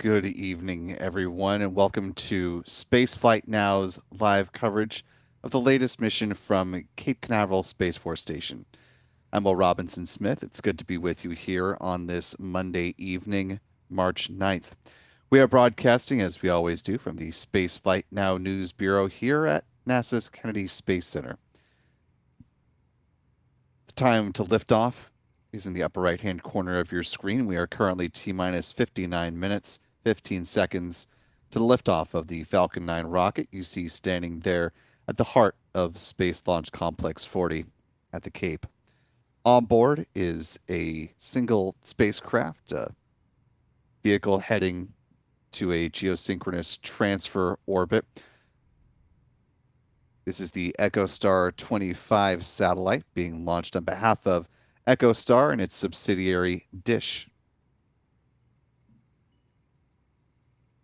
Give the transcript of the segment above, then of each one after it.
Good evening, everyone, and welcome to Spaceflight Now's live coverage of the latest mission from Cape Canaveral Space Force Station. I'm Will Robinson Smith. It's good to be with you here on this Monday evening, March 9th. We are broadcasting, as we always do, from the Spaceflight Now News Bureau here at NASA's Kennedy Space Center. The time to lift off is in the upper right-hand corner of your screen. We are currently T-minus 59 minutes, 15 seconds to the liftoff of the Falcon 9 rocket you see standing there at the heart of Space Launch Complex 40 at the Cape. On board is a single spacecraft, a vehicle heading to a geosynchronous transfer orbit. This is the EchoStar 25 satellite being launched on behalf of EchoStar and its subsidiary Dish,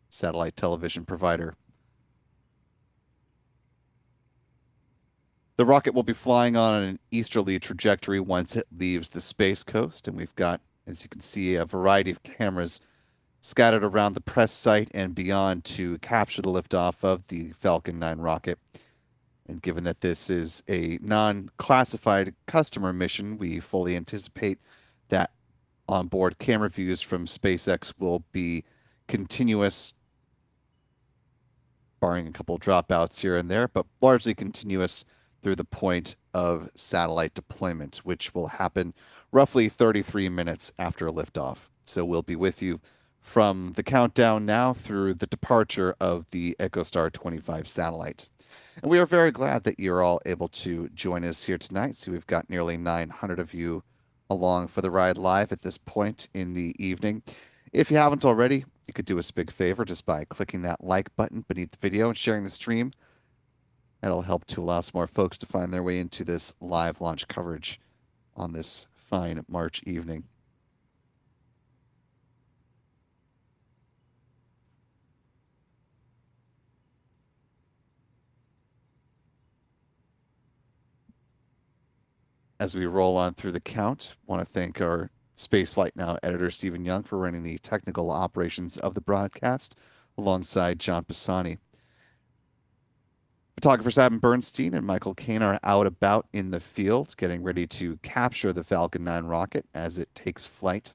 satellite television provider. The rocket will be flying on an easterly trajectory once it leaves the Space Coast, and we've got, as you can see, a variety of cameras scattered around the press site and beyond to capture the liftoff of the Falcon 9 rocket. And given that this is a non-classified customer mission, we fully anticipate that onboard camera views from SpaceX will be continuous, barring a couple dropouts here and there, but largely continuous through the point of satellite deployment, which will happen roughly 33 minutes after liftoff. So we'll be with you from the countdown now through the departure of the EchoStar 25 satellite. And we are very glad that you're all able to join us here tonight. So we've got nearly 900 of you along for the ride live at this point in the evening. If you haven't already, you could do us a big favor just by clicking that like button beneath the video and sharing the stream. That'll help to allow some more folks to find their way into this live launch coverage on this fine March evening. As we roll on through the count, I want to thank our Spaceflight Now editor, Stephen Young, for running the technical operations of the broadcast alongside John Pisani. Photographers Adam Bernstein and Michael Kane are out about in the field, getting ready to capture the Falcon 9 rocket as it takes flight,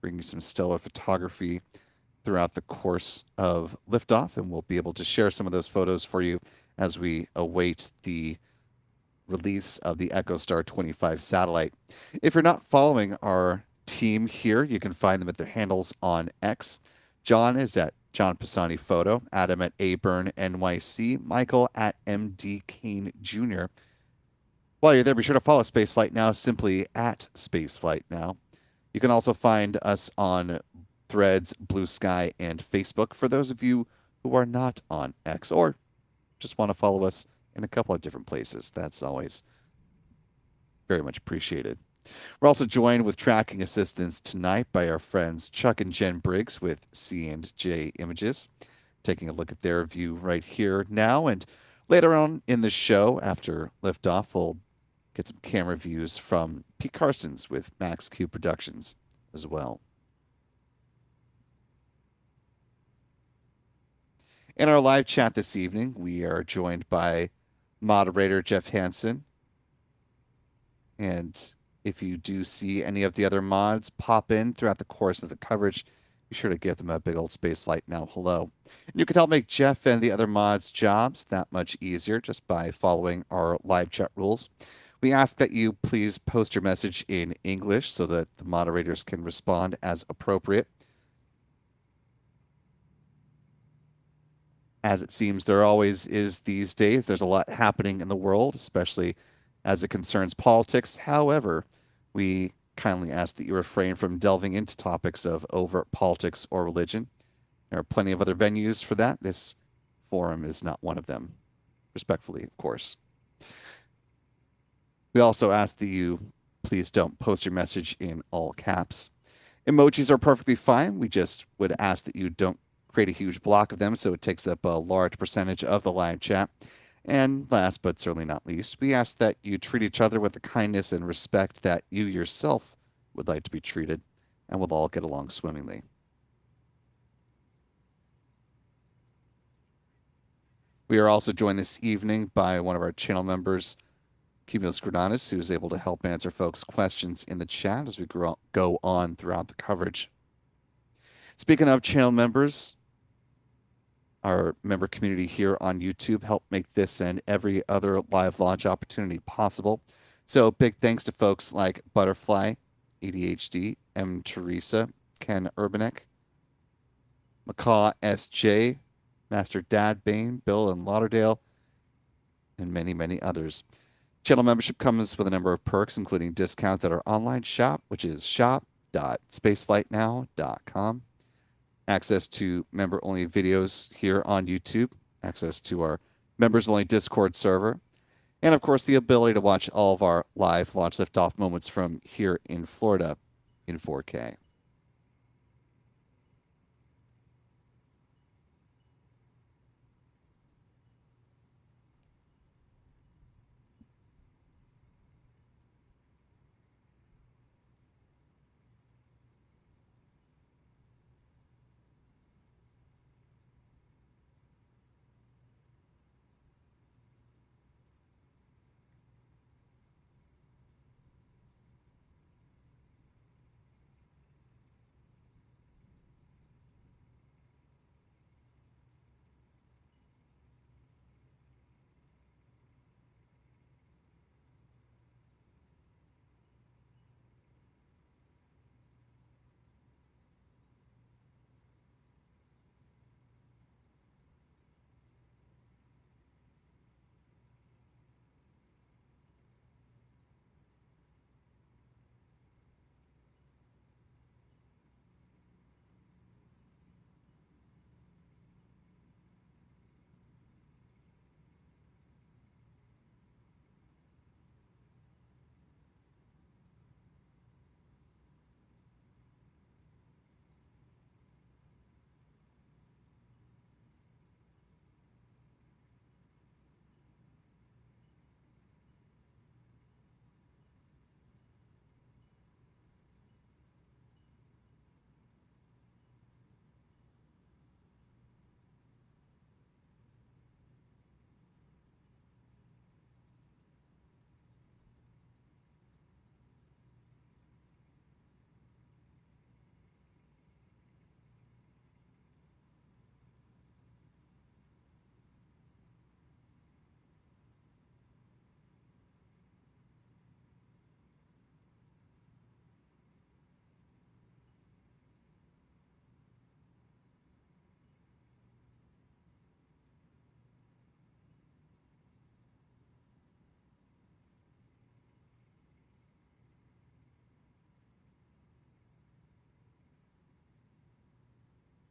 bringing some stellar photography throughout the course of liftoff, and we'll be able to share some of those photos for you as we await the release of the EchoStar 25 satellite. If you're not following our team here, you can find them at their handles on X. John is at John Pisani Photo, Adam at Aburn NYC, Michael at MD Kane Jr. While you're there, be sure to follow Spaceflight Now simply at Spaceflight Now. You can also find us on Threads, Blue Sky, and Facebook for those of you who are not on X or just want to follow us in a couple of different places. That's always very much appreciated. We're also joined with tracking assistance tonight by our friends Chuck and Jen Briggs with C&J Images. Taking a look at their view right here now, and later on in the show, after liftoff, we'll get some camera views from Pete Carstens with Max Q Productions as well. In our live chat this evening, we are joined by moderator Jeff Hansen. And if you do see any of the other mods pop in throughout the course of the coverage, be sure to give them a big old Spaceflight Now hello. And you can help make Jeff and the other mods' jobs that much easier just by following our live chat rules. We ask that you please post your message in English so that the moderators can respond as appropriate. As it seems there always is these days, there's a lot happening in the world, especially as it concerns politics. However, we kindly ask that you refrain from delving into topics of overt politics or religion. There are plenty of other venues for that. This forum is not one of them. Respectfully, of course. We also ask that you please don't post your message in all caps. Emojis are perfectly fine. We just would ask that you don't create a huge block of them so it takes up a large percentage of the live chat. And last but certainly not least, we ask that you treat each other with the kindness and respect that you yourself would like to be treated, and we'll all get along swimmingly. We are also joined this evening by one of our channel members, geosynchronous, who is able to help answer folks' questions in the chat as we go on throughout the coverage. Speaking of channel members, our member community here on YouTube help make this and every other live launch opportunity possible. So big thanks to folks like Butterfly, ADHD, M. Teresa, Ken Urbanek, Macaw S.J., Master Dad Bain, Bill and Lauderdale, and many, many others. Channel membership comes with a number of perks, including discounts at our online shop, which is shop.spaceflightnow.com, access to member-only videos here on YouTube, access to our members-only Discord server, and of course, the ability to watch all of our live launch liftoff moments from here in Florida in 4K.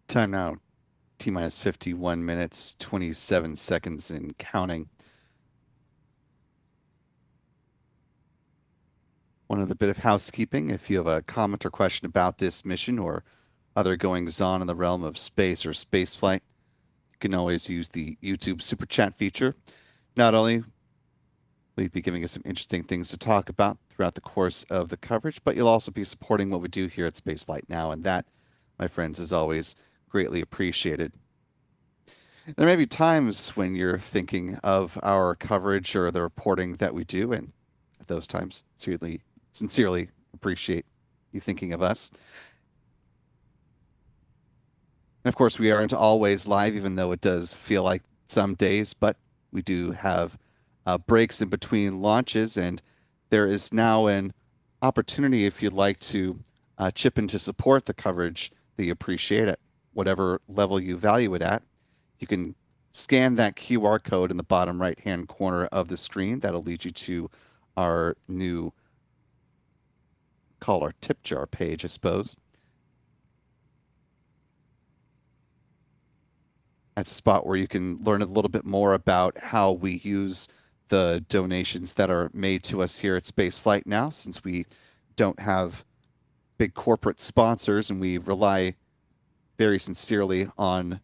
Time now, T minus 51 minutes, 27 seconds and counting. One other bit of housekeeping. If you have a comment or question about this mission or other goings on in the realm of space or spaceflight, you can always use the YouTube Super Chat feature. Not only will you be giving us some interesting things to talk about throughout the course of the coverage, but you'll also be supporting what we do here at Spaceflight Now, and that, my friends, is always greatly appreciated. There may be times when you're thinking of our coverage or the reporting that we do, and at those times, sincerely appreciate you thinking of us. And of course, we aren't always live, even though it does feel like some days, but we do have breaks in between launches, and there is now an opportunity if you'd like to chip in to support the coverage that you appreciate at whatever level you value it at. You can scan that QR code in the bottom right-hand corner of the screen. That'll lead you to our new, call our tip jar page, I suppose. That's a spot where you can learn a little bit more about how we use the donations that are made to us here at Spaceflight Now, since we don't have big corporate sponsors and we rely very sincerely on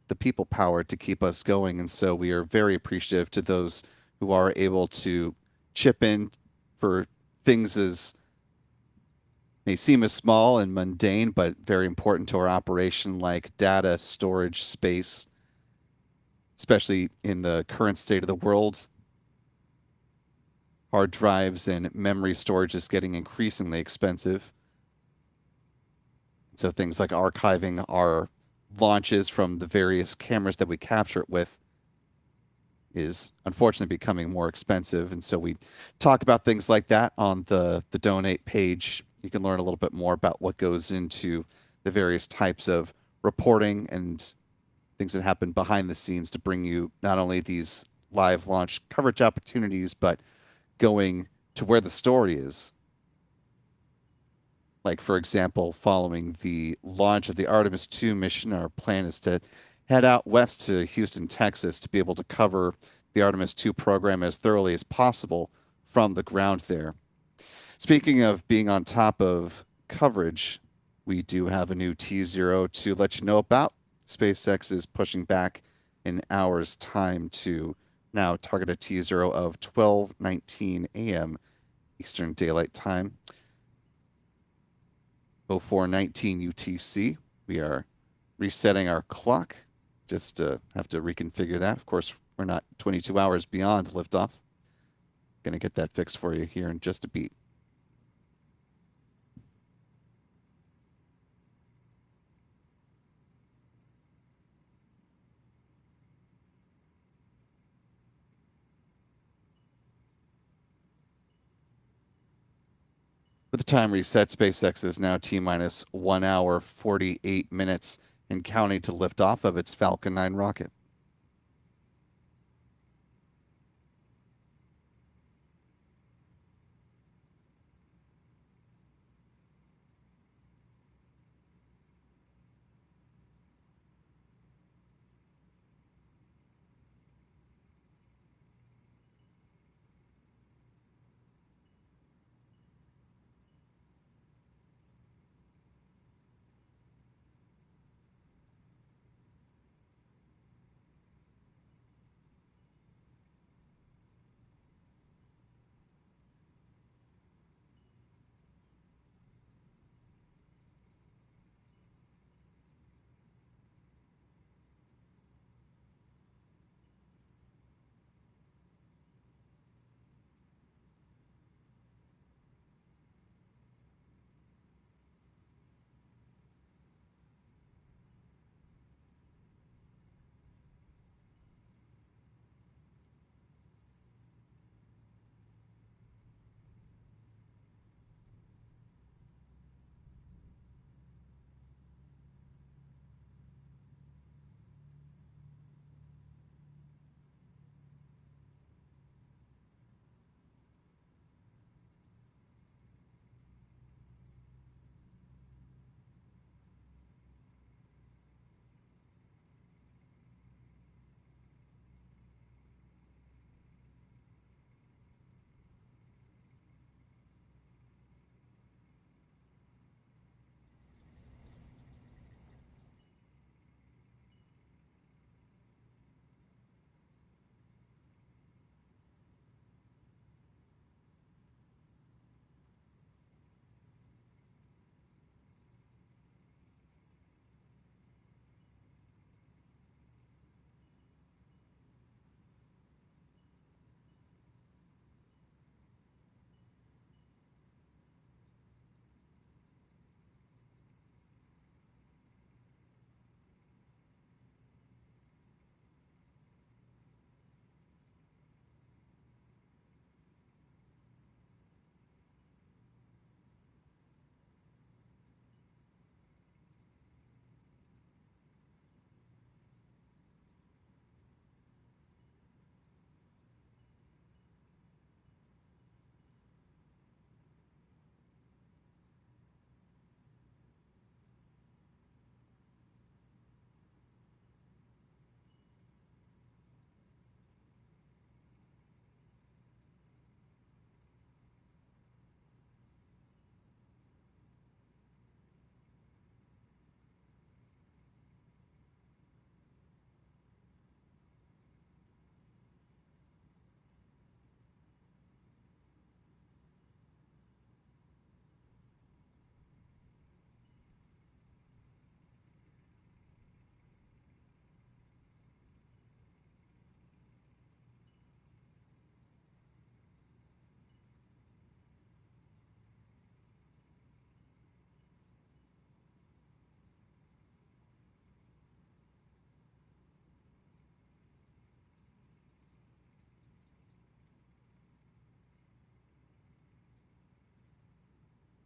the people power to keep us going. And so we are very appreciative to those who are able to chip in for things as may seem as small and mundane, but very important to our operation, like data storage space. especially in the current state of the world. Hard drives and memory storage is getting increasingly expensive. So things like archiving our launches from the various cameras that we capture it with is unfortunately becoming more expensive. And so we talk about things like that on the donate page. You can learn a little bit more about what goes into the various types of reporting and things that happen behind the scenes to bring you not only these live launch coverage opportunities, but going to where the story is. Like, for example, following the launch of the Artemis 2 mission, our plan is to head out west to Houston, Texas, to be able to cover the Artemis 2 program as thoroughly as possible from the ground there. Speaking of being on top of coverage, we do have a new T0 to let you know about. SpaceX is pushing back an hour's time to now target a T0 of 12:19 a.m. Eastern Daylight Time. 0419 UTC. We are resetting our clock. Just have to reconfigure that. Of course, we're not 22 hours beyond liftoff. Going to get that fixed for you here in just a beat. With the time reset, SpaceX is now T minus 1 hour, 48 minutes and counting to lift off of its Falcon 9 rocket.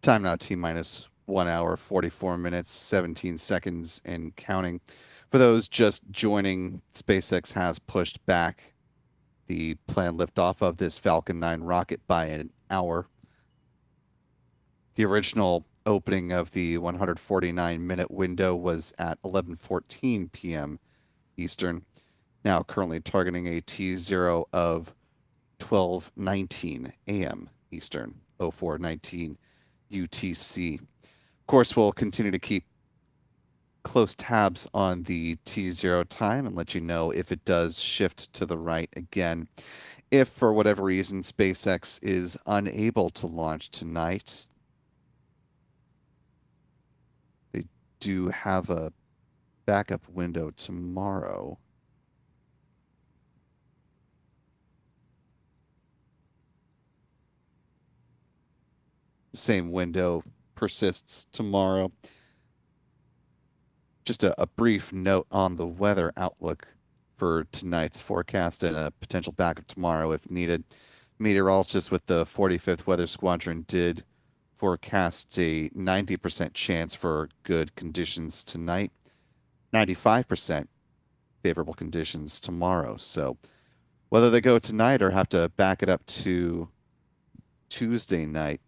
Time now T minus 1 hour, 44 minutes, 17 seconds, and counting. For those just joining, SpaceX has pushed back the planned liftoff of this Falcon 9 rocket by an hour. The original opening of the 149-minute window was at 11:14 p.m. Eastern. Now currently targeting a T0 of 12:19 a.m. Eastern, 04:19 UTC. Of course, we'll continue to keep close tabs on the T0 time and let you know if it does shift to the right again. If for whatever reason SpaceX is unable to launch tonight, they do have a backup window tomorrow. The same window persists tomorrow. Just a brief note on the weather outlook for tonight's forecast and a potential backup tomorrow if needed. Meteorologists with the 45th Weather Squadron did forecast a 90% chance for good conditions tonight, 95% favorable conditions tomorrow. So whether they go tonight or have to back it up to Tuesday night,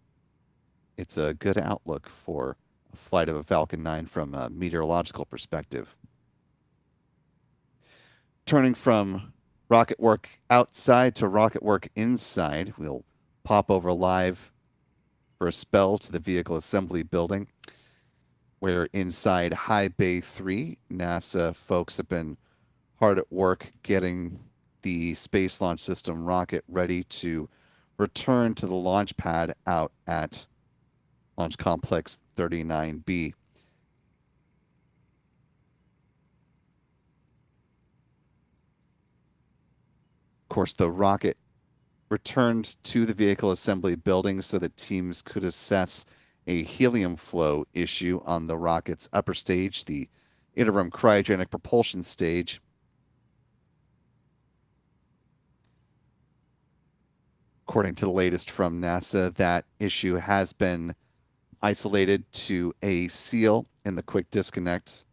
it's a good outlook for a flight of a Falcon 9 from a meteorological perspective. Turning from rocket work outside to rocket work inside, we'll pop over live for a spell to the vehicle assembly building, where inside High Bay 3, NASA folks have been hard at work getting the Space Launch System rocket ready to return to the launch pad out at Launch Complex 39B. Of course, the rocket returned to the vehicle assembly building so that teams could assess a helium flow issue on the rocket's upper stage, the interim cryogenic propulsion stage. According to the latest from NASA, that issue has been isolated to a seal in the quick disconnect.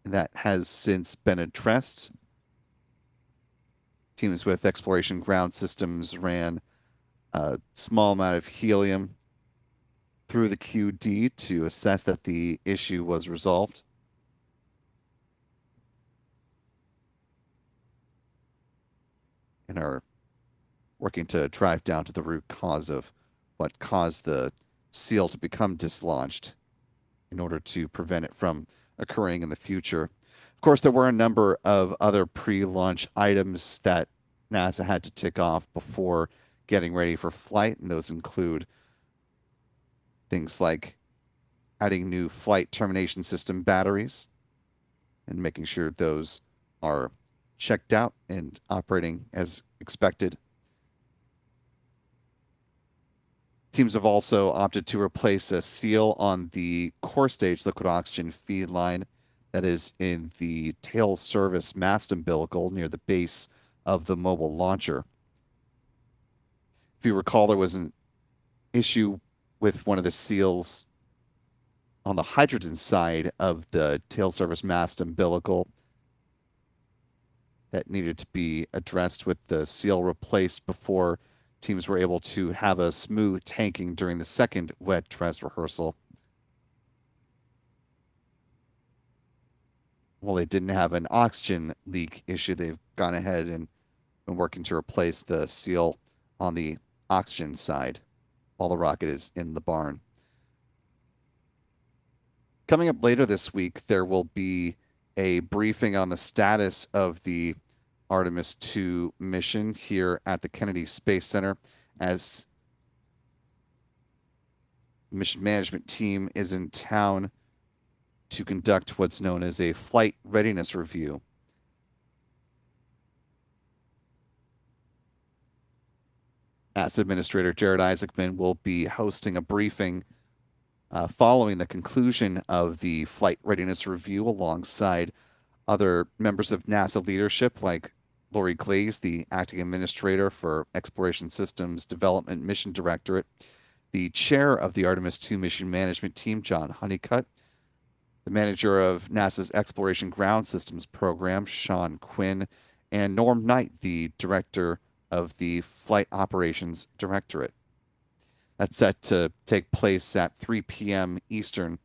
That has since been addressed. Teams with Exploration Ground Systems ran a small amount of helium through the QD to assess that the issue was resolved. And are working to drive down to the root cause of what caused the seal to become dislodged in order to prevent it from occurring in the future. Of course, there were a number of other pre-launch items that NASA had to tick off before getting ready for flight, and those include things like adding new flight termination system batteries and making sure those are checked out and operating as expected. Teams have also opted to replace a seal on the core stage liquid oxygen feed line that is in the tail service mast umbilical near the base of the mobile launcher. If you recall, there was an issue with one of the seals on the hydrogen side of the tail service mast umbilical that needed to be addressed with the seal replaced before teams were able to have a smooth tanking during the second wet dress rehearsal. While they didn't have an oxygen leak issue, they've gone ahead and been working to replace the seal on the oxygen side while the rocket is in the barn. Coming up later this week, there will be a briefing on the status of the Artemis 2 mission here at the Kennedy Space Center as the mission management team is in town to conduct what's known as a flight readiness review. NASA Administrator Jared Isaacman will be hosting a briefing following the conclusion of the flight readiness review alongside other members of NASA leadership like Lori Glaze, the acting administrator for Exploration Systems Development Mission Directorate, the chair of the Artemis 2 mission management team, John Honeycutt, the manager of NASA's Exploration Ground Systems program, Sean Quinn, and Norm Knight, the director of the Flight Operations Directorate. That's set to take place at 3 p.m. Eastern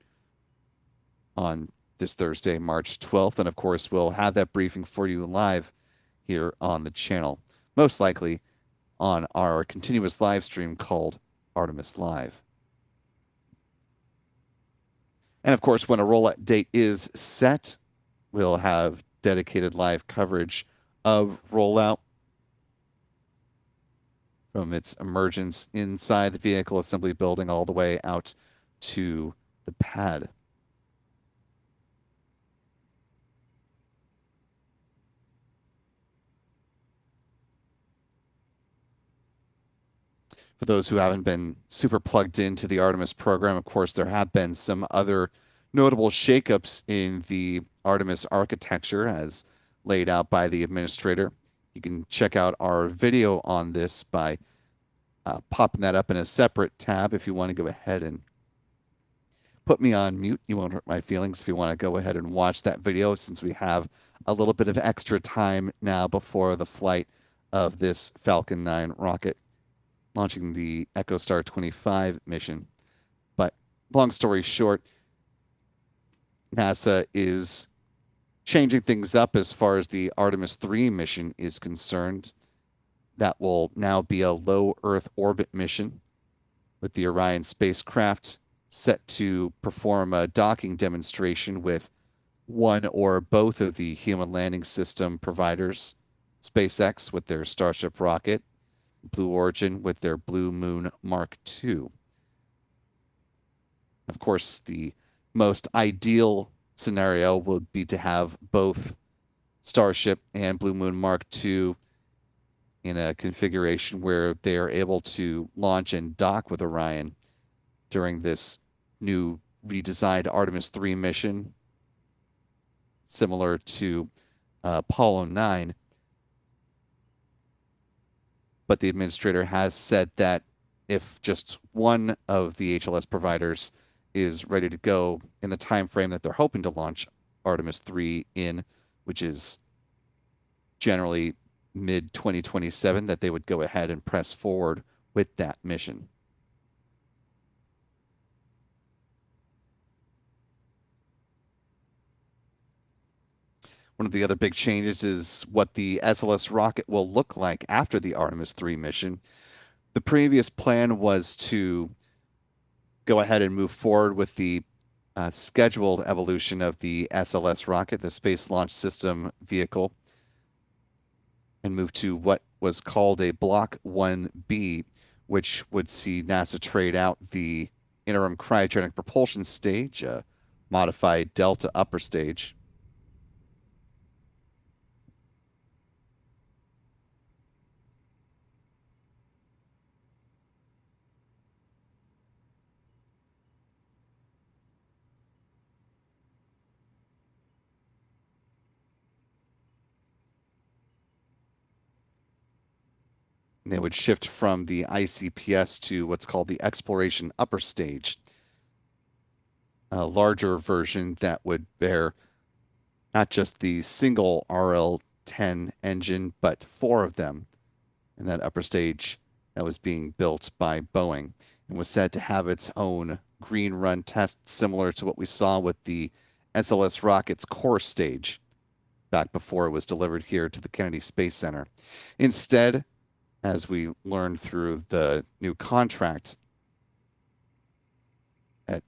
on this Thursday, March 12th. And of course, we'll have that briefing for you live here on the channel, most likely on our continuous live stream called Artemis Live. And of course, when a rollout date is set, we'll have dedicated live coverage of rollout from its emergence inside the vehicle assembly building all the way out to the pad. For those who haven't been super plugged into the Artemis program, of course, there have been some other notable shakeups in the Artemis architecture as laid out by the administrator. You can check out our video on this by popping that up in a separate tab if you want to go ahead and put me on mute. You won't hurt my feelings if you want to go ahead and watch that video, since we have a little bit of extra time now before the flight of this Falcon 9 rocket launching the EchoStar 25 mission. But long story short, NASA is changing things up as far as the Artemis 3 mission is concerned. That will now be a low Earth orbit mission with the Orion spacecraft set to perform a docking demonstration with one or both of the human landing system providers, SpaceX with their Starship rocket, Blue Origin with their Blue Moon Mark II. Of course, the most ideal scenario would be to have both Starship and Blue Moon Mark II in a configuration where they are able to launch and dock with Orion during this new redesigned Artemis 3 mission, similar to Apollo 9. But the administrator has said that if just one of the HLS providers is ready to go in the time frame that they're hoping to launch Artemis 3 in, which is generally mid-2027, that they would go ahead and press forward with that mission. One of the other big changes is what the SLS rocket will look like after the Artemis 3 mission. The previous plan was to go ahead and move forward with the scheduled evolution of the SLS rocket, the Space Launch System vehicle, and move to what was called a Block 1B, which would see NASA trade out the interim cryogenic propulsion stage, a modified Delta upper stage. And they would shift from the ICPS to what's called the exploration upper stage, a larger version that would bear not just the single RL-10 engine, but four of them in that upper stage that was being built by Boeing and was said to have its own green run test, similar to what we saw with the SLS rocket's core stage back before it was delivered here to the Kennedy Space Center. Instead, as we learned through the new contract,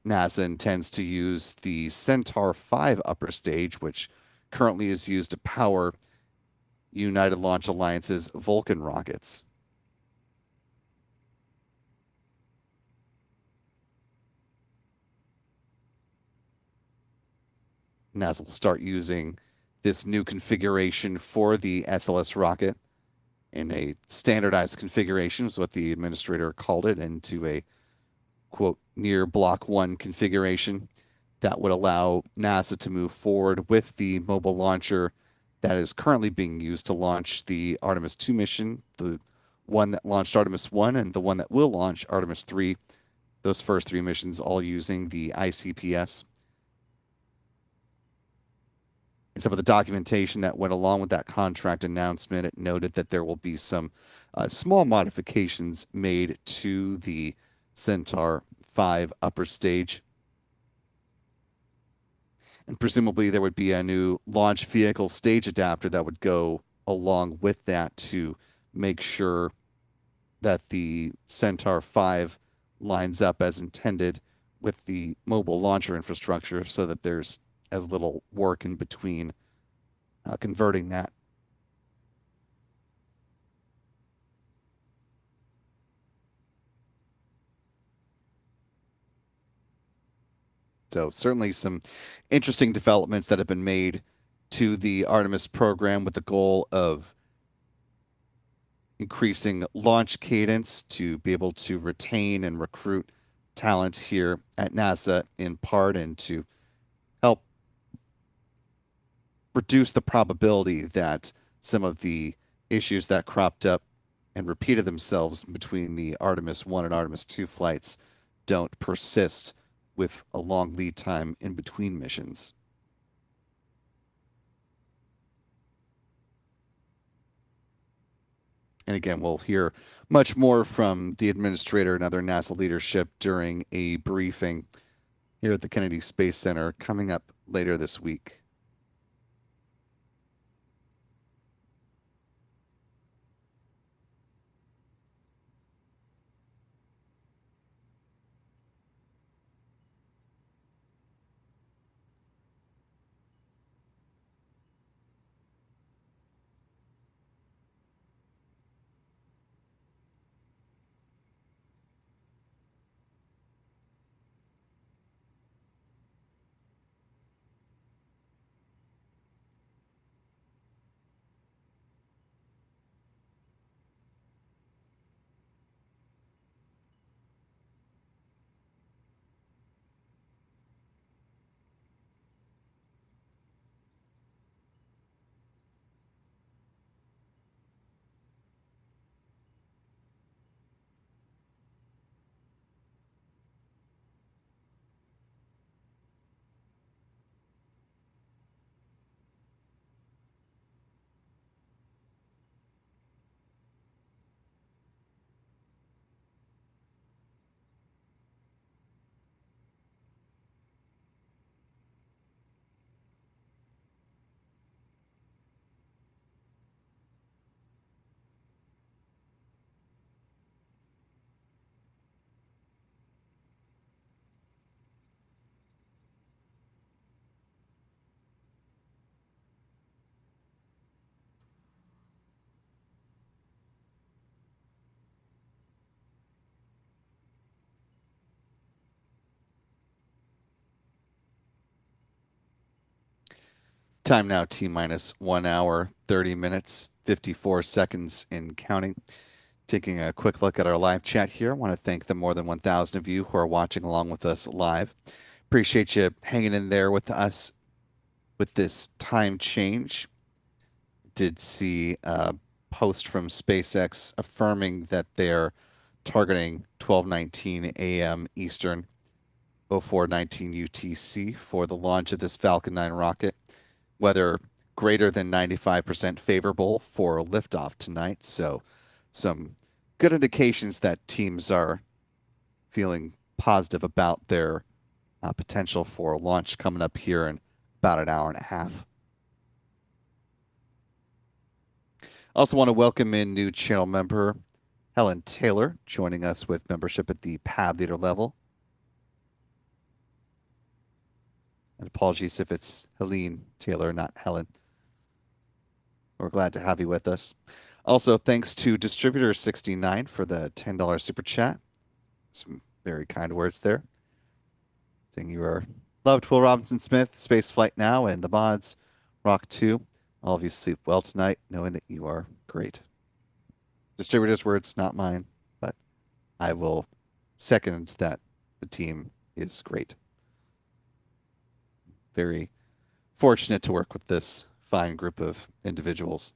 NASA intends to use the Centaur 5 upper stage, which currently is used to power United Launch Alliance's Vulcan rockets. NASA will start using this new configuration for the SLS rocket in a standardized configuration, is what the administrator called it, into a, quote, near Block 1 configuration that would allow NASA to move forward with the mobile launcher that is currently being used to launch the Artemis 2 mission, the one that launched Artemis 1 and the one that will launch Artemis 3. Those first three missions all using the ICPS. And some of the documentation that went along with that contract announcement, it noted that there will be some small modifications made to the Centaur 5 upper stage. And presumably there would be a new launch vehicle stage adapter that would go along with that to make sure that the Centaur 5 lines up as intended with the mobile launcher infrastructure so that there's as little work in between converting that. So certainly some interesting developments that have been made to the Artemis program with the goal of increasing launch cadence to be able to retain and recruit talent here at NASA in part and to help reduce the probability that some of the issues that cropped up and repeated themselves between the Artemis 1 and Artemis 2 flights don't persist with a long lead time in between missions. And again, we'll hear much more from the administrator and other NASA leadership during a briefing here at the Kennedy Space Center coming up later this week. Time now, T minus 1 hour, 30 minutes, 54 seconds in counting. Taking a quick look at our live chat here. I want to thank the more than 1,000 of you who are watching along with us live. Appreciate you hanging in there with us with this time change. Did see a post from SpaceX affirming that they're targeting 12:19 a.m. Eastern, 04:19 UTC for the launch of this Falcon 9 rocket. Weather greater than 95% favorable for liftoff tonight. So some good indications that teams are feeling positive about their potential for launch coming up here in about an hour and a half. Also want to welcome in new channel member Helen Taylor, joining us with membership at the pad leader level. And apologies if it's Helene Taylor, not Helen. We're glad to have you with us. Also, thanks to Distributor69 for the $10 super chat. Some very kind words there. Saying you are loved, Will Robinson Smith, Spaceflight Now, and the mods, Rock 2. All of you sleep well tonight, knowing that you are great. Distributor's words, not mine, but I will second that the team is great. Very fortunate to work with this fine group of individuals.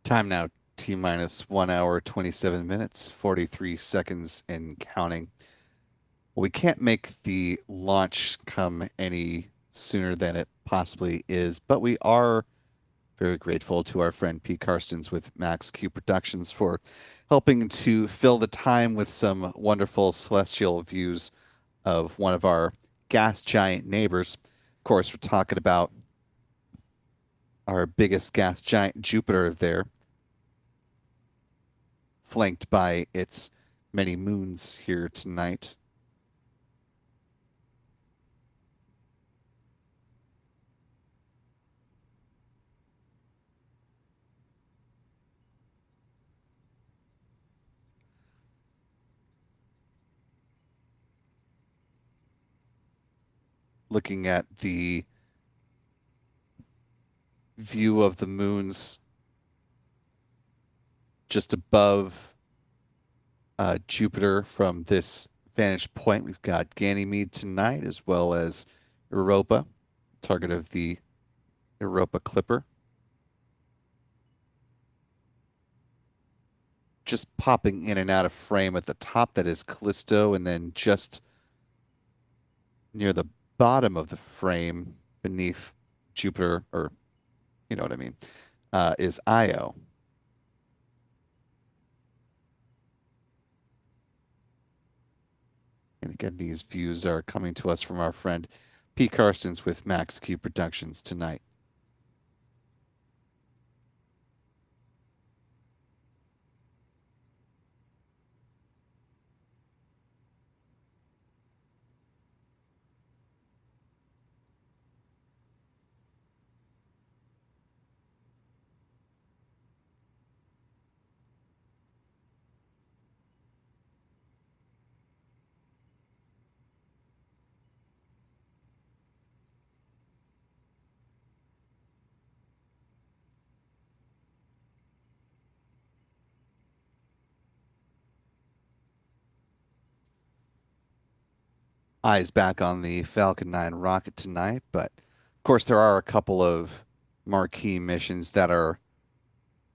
Time now, T minus 1 hour, 27 minutes, 43 seconds and counting. Well, we can't make the launch come any sooner than it possibly is, but we are very grateful to our friend Pete Karstens with Max Q Productions for helping to fill the time with some wonderful celestial views of one of our gas giant neighbors. Of course, we're talking about our biggest gas giant, Jupiter, there, flanked by its many moons here tonight. Looking at the view of the moons just above Jupiter from this vantage point, we've got Ganymede tonight, as well as Europa, target of the Europa Clipper. Just popping in and out of frame at the top, that is Callisto, and then just near the bottom of the frame beneath Jupiter, or you know what I mean, is Io. And again, these views are coming to us from our friend P. Karstens with Max Q Productions tonight. Eyes back on the Falcon 9 rocket tonight, but of course, there are a couple of marquee missions that are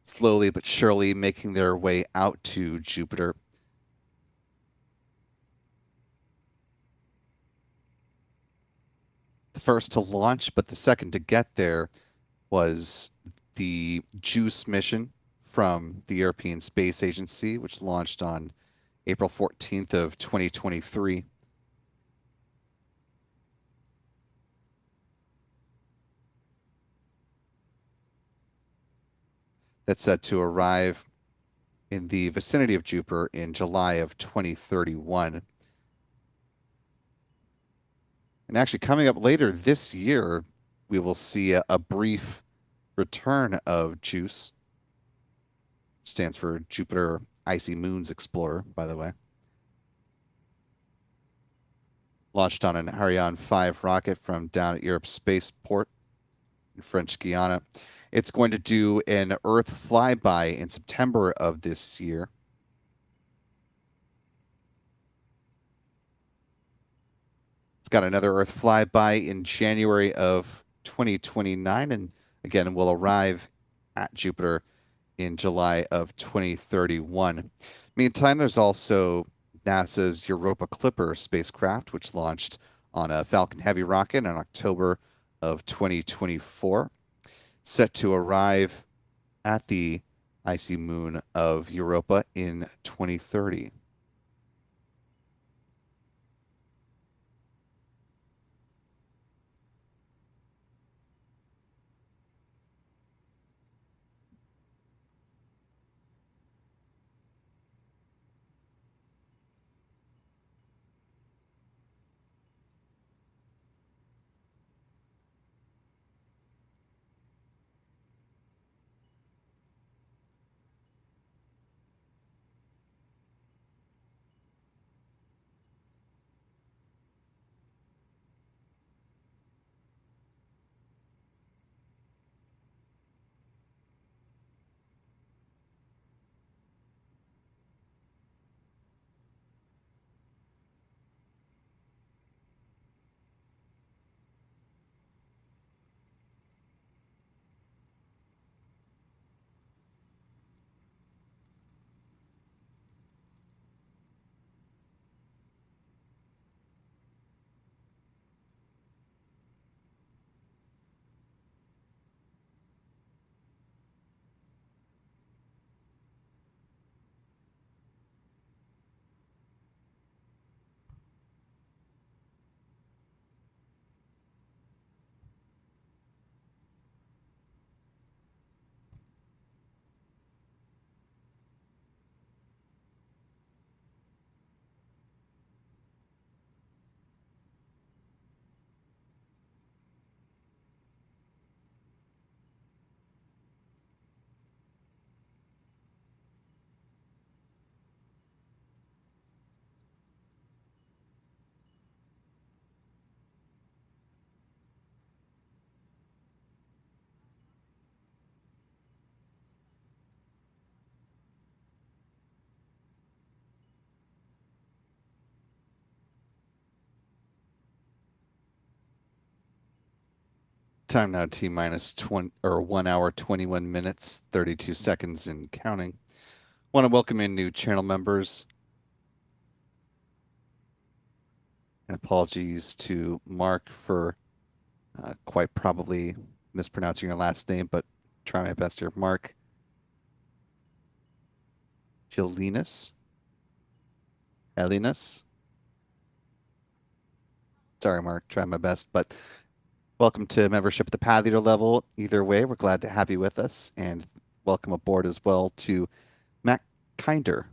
slowly but surely making their way out to Jupiter. The first to launch, but the second to get there was the JUICE mission from the European Space Agency, which launched on April 14th of 2023. That's set to arrive in the vicinity of Jupiter in July of 2031. And actually, coming up later this year, we will see a brief return of JUICE, stands for Jupiter Icy Moons Explorer, by the way. launched on an Ariane 5 rocket from down at Europe's spaceport in French Guiana. It's going to do an Earth flyby in September of this year. It's got another Earth flyby in January of 2029, and again will arrive at Jupiter in July of 2031. Meantime, there's also NASA's Europa Clipper spacecraft, which launched on a Falcon Heavy rocket in October of 2024, set to arrive at the icy moon of Europa in 2030. Time now T minus 20 or 1 hour 21 minutes 32 seconds and counting. Want to welcome in new channel members. And apologies to Mark for quite probably mispronouncing your last name, but try my best here. Mark Gilinas? Elinas? Sorry, Mark, try my best, but welcome to membership at the Path Leader level. Either way, we're glad to have you with us, and welcome aboard as well to Matt Kinder,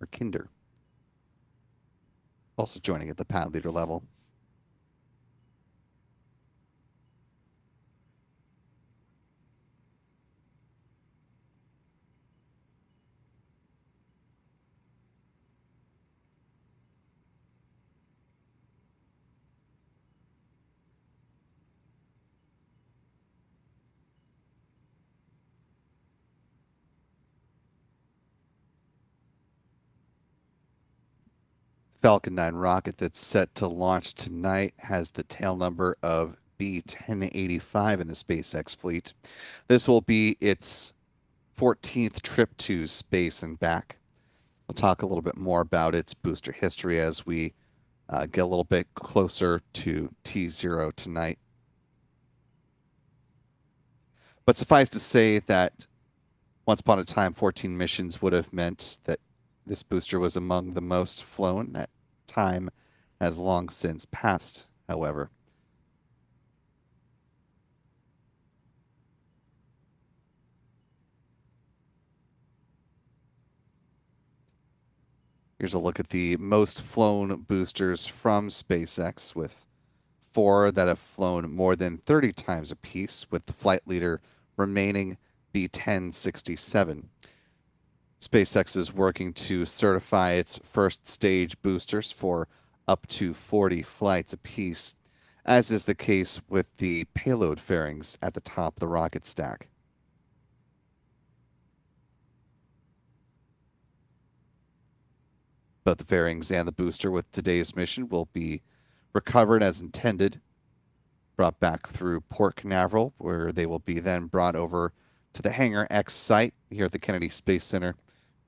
or Kinder, also joining at the Path Leader level. Falcon 9 rocket that's set to launch tonight has the tail number of B1085 in the SpaceX fleet. This will be its 14th trip to space and back. We'll talk a little bit more about its booster history as we get a little bit closer to T0 tonight. But suffice to say that once upon a time, 14 missions would have meant that this booster was among the most flown. That time has long since passed, however. Here's a look at the most flown boosters from SpaceX, with 4 that have flown more than 30 times apiece, with the flight leader remaining B1067. SpaceX is working to certify its first stage boosters for up to 40 flights apiece, as is the case with the payload fairings at the top of the rocket stack. Both the fairings and the booster with today's mission will be recovered as intended, brought back through Port Canaveral, where they will be then brought over to the Hangar X site here at the Kennedy Space Center.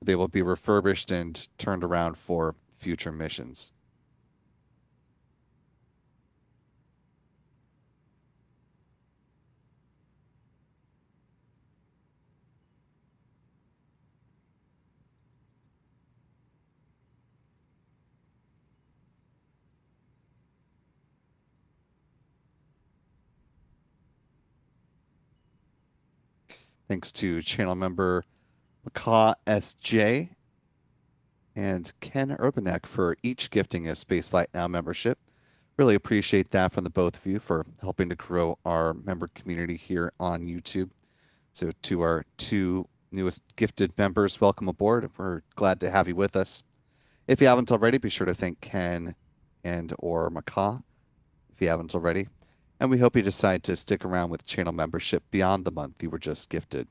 They will be refurbished and turned around for future missions. Thanks to channel member Macaw SJ and Ken Urbanek for each gifting a Spaceflight Now membership. Really appreciate that from the both of you for helping to grow our member community here on YouTube. So to our two newest gifted members, welcome aboard. We're glad to have you with us. If you haven't already, be sure to thank Ken and or Macaw if you haven't already. And we hope you decide to stick around with channel membership beyond the month you were just gifted.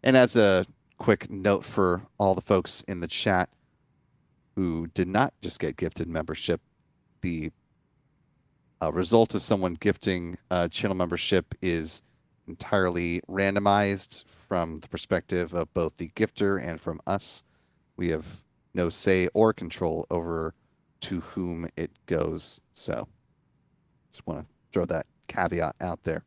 And as a quick note for all the folks in the chat who did not just get gifted membership, the result of someone gifting channel membership is entirely randomized from the perspective of both the gifter and from us. We have no say or control over to whom it goes. So just want to throw that caveat out there.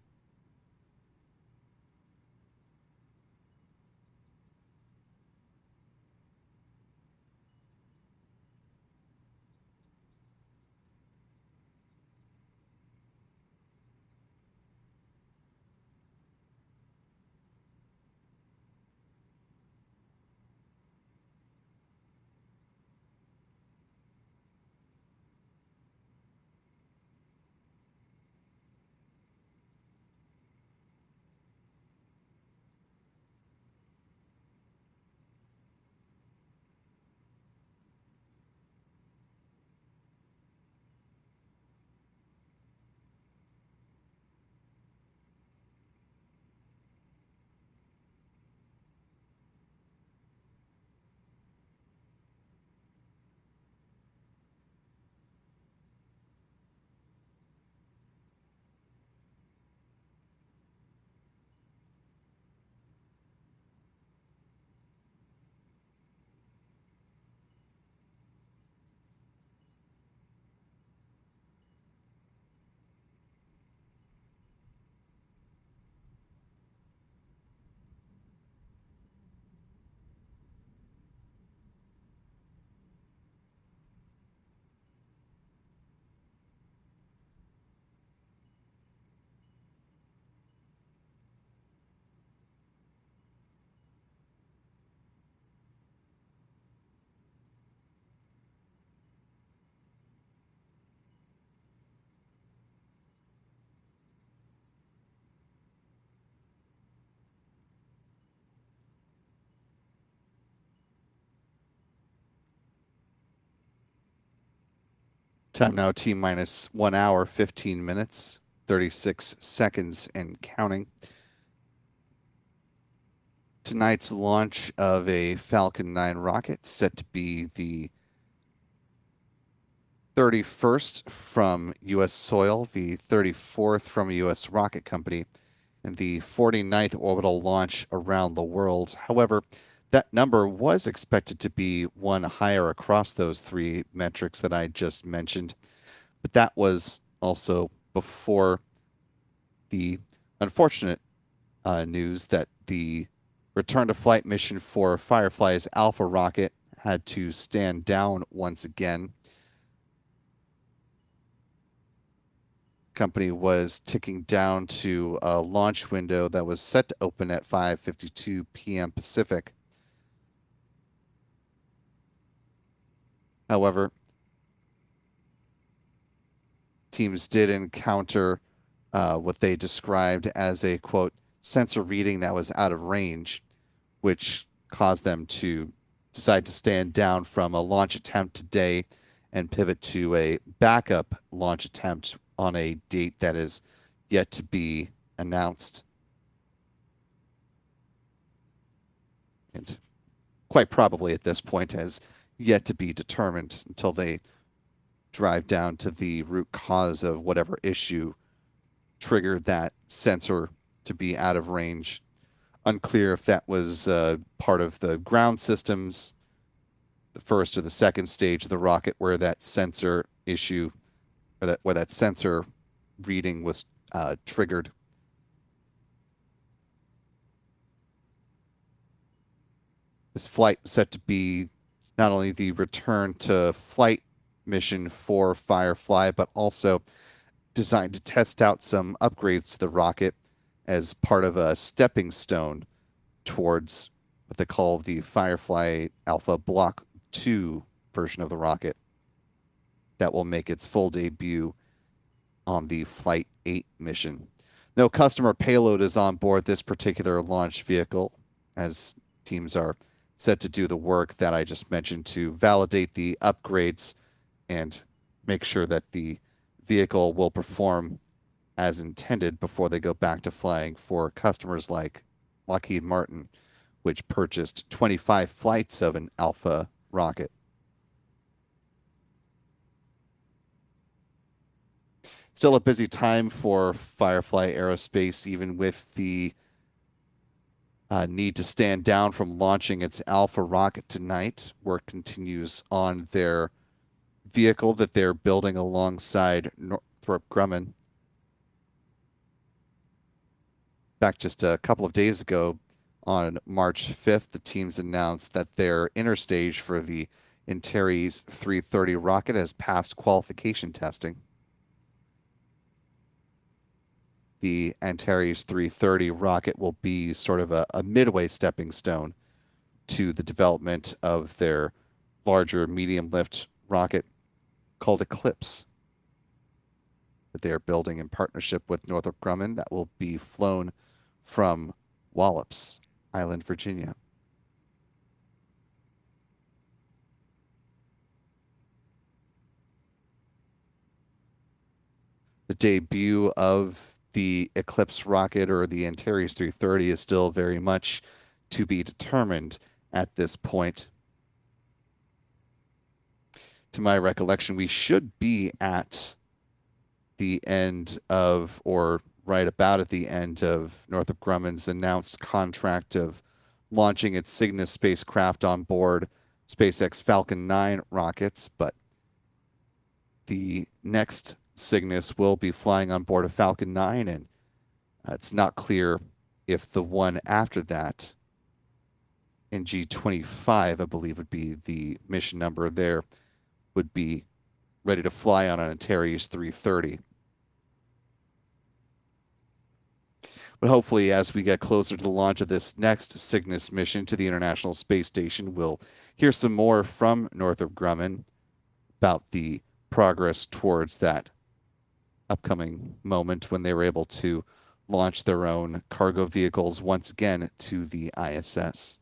Time now, T minus 1 hour, 15 minutes, 36 seconds, and counting. Tonight's launch of a Falcon 9 rocket set to be the 31st from U.S. soil, the 34th from a U.S. rocket company, and the 49th orbital launch around the world. However, that number was expected to be one higher across those three metrics that I just mentioned, but that was also before the unfortunate news that the return to flight mission for Firefly's Alpha rocket had to stand down once again. Company was ticking down to a launch window that was set to open at 5:52 p.m. Pacific. However, teams did encounter what they described as a, quote, sensor reading that was out of range, which caused them to decide to stand down from a launch attempt today and pivot to a backup launch attempt on a date that is yet to be announced. And quite probably at this point has yet to be determined until they drive down to the root cause of whatever issue triggered that sensor to be out of range. Unclear if that was part of the ground systems, the first or the second stage of the rocket, where that sensor issue, or where that sensor reading was triggered. This flight was set to be not only the return to flight mission for Firefly, but also designed to test out some upgrades to the rocket as part of a stepping stone towards what they call the Firefly Alpha Block 2 version of the rocket that will make its full debut on the Flight 8 mission. No customer payload is on board this particular launch vehicle, as teams are set to do the work that I just mentioned to validate the upgrades and make sure that the vehicle will perform as intended before they go back to flying for customers like Lockheed Martin, which purchased 25 flights of an Alpha rocket. Still a busy time for Firefly Aerospace, even with the need to stand down from launching its Alpha rocket tonight. Work continues on their vehicle that they're building alongside Northrop Grumman. Back just a couple of days ago, on March 5th, the teams announced that their interstage for the Antares 330 rocket has passed qualification testing. The Antares 330 rocket will be sort of a midway stepping stone to the development of their larger medium lift rocket called Eclipse that they are building in partnership with Northrop Grumman that will be flown from Wallops Island, Virginia. The debut of the Eclipse rocket or the Antares 330 is still very much to be determined at this point. To my recollection, we should be at the end of, or right about at the end of, Northrop Grumman's announced contract of launching its Cygnus spacecraft on board SpaceX Falcon 9 rockets, but the next Cygnus will be flying on board a Falcon 9, and it's not clear if the one after that, NG-25, I believe would be the mission number there, would be ready to fly on an Antares 330. But hopefully, as we get closer to the launch of this next Cygnus mission to the International Space Station, we'll hear some more from Northrop Grumman about the progress towards that upcoming moment when they were able to launch their own cargo vehicles once again to the ISS.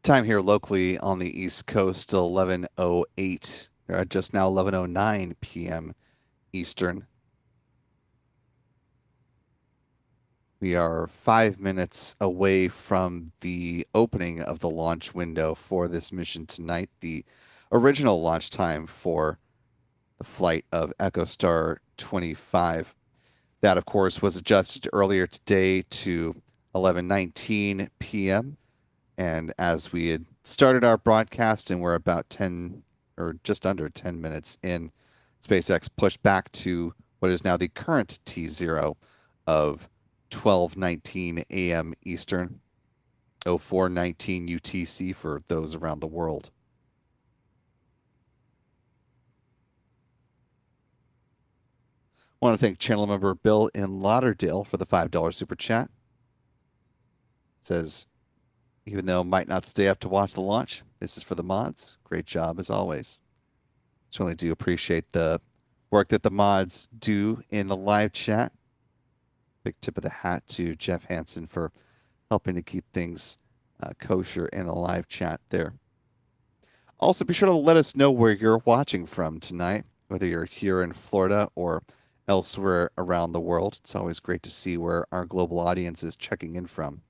Time here locally on the East Coast, 11:08, just now 11:09 p.m. Eastern. We are 5 minutes away from the opening of the launch window for this mission tonight. The original launch time for the flight of EchoStar 25. That, of course, was adjusted earlier today to 11:19 p.m. And as we had started our broadcast and we're about 10 or just under 10 minutes in, SpaceX pushed back to what is now the current T0 of 12:19 a.m. Eastern, 04:19 UTC for those around the world. I want to thank channel member Bill in Lauderdale for the $5 super chat. Says, even though might not stay up to watch the launch, this is for the mods. Great job as always. Certainly do appreciate the work that the mods do in the live chat. Big tip of the hat to Jeff Hansen for helping to keep things kosher in the live chat there. Also, be sure to let us know where you're watching from tonight, whether you're here in Florida or elsewhere around the world. It's always great to see where our global audience is checking in from.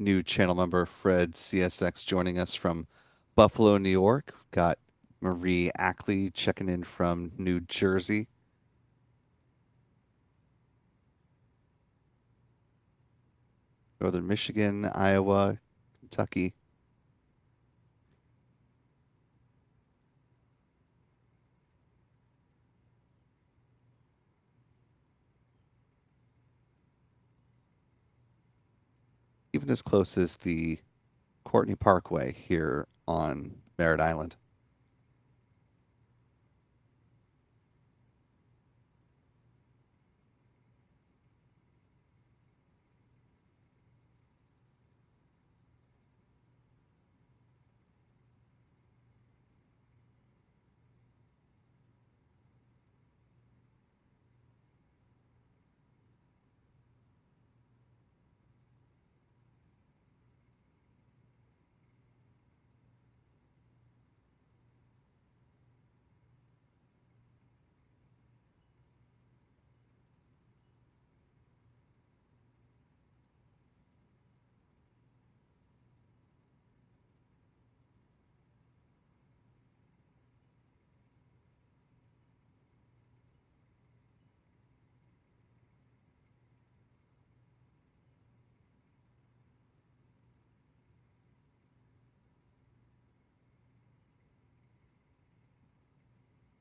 New channel member Fred CSX joining us from Buffalo, New York. We've got Marie Ackley checking in from New Jersey. Northern Michigan, Iowa, Kentucky. Even as close as the Courtney Parkway here on Merritt Island.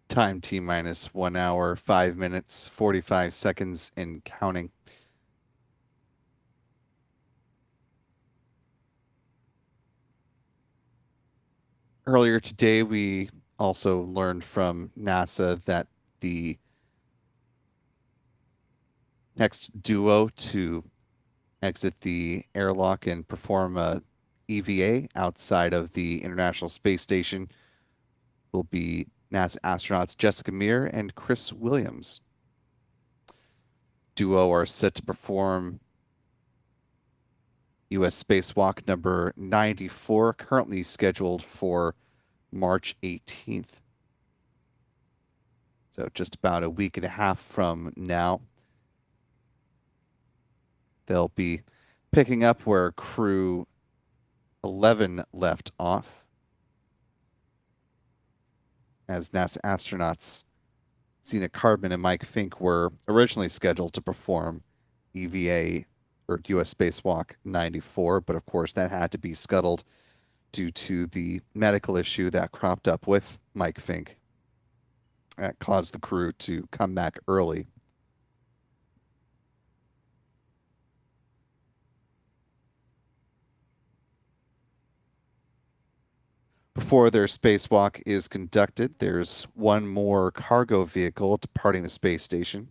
Time T minus 1 hour, 5 minutes, 45 seconds, and counting. Earlier today, we also learned from NASA that the next duo to exit the airlock and perform a EVA outside of the International Space Station will be NASA astronauts Jessica Meir and Chris Williams. Duo are set to perform U.S. spacewalk number 94, currently scheduled for March 18th. So just about a week and a half from now, they'll be picking up where crew 11 left off as NASA astronauts Zena Carbon and Mike Fink were originally scheduled to perform EVA or US Spacewalk 94, but of course that had to be scuttled due to the medical issue that cropped up with Mike Fink. That caused the crew to come back early. Before their spacewalk is conducted, there's one more cargo vehicle departing the space station.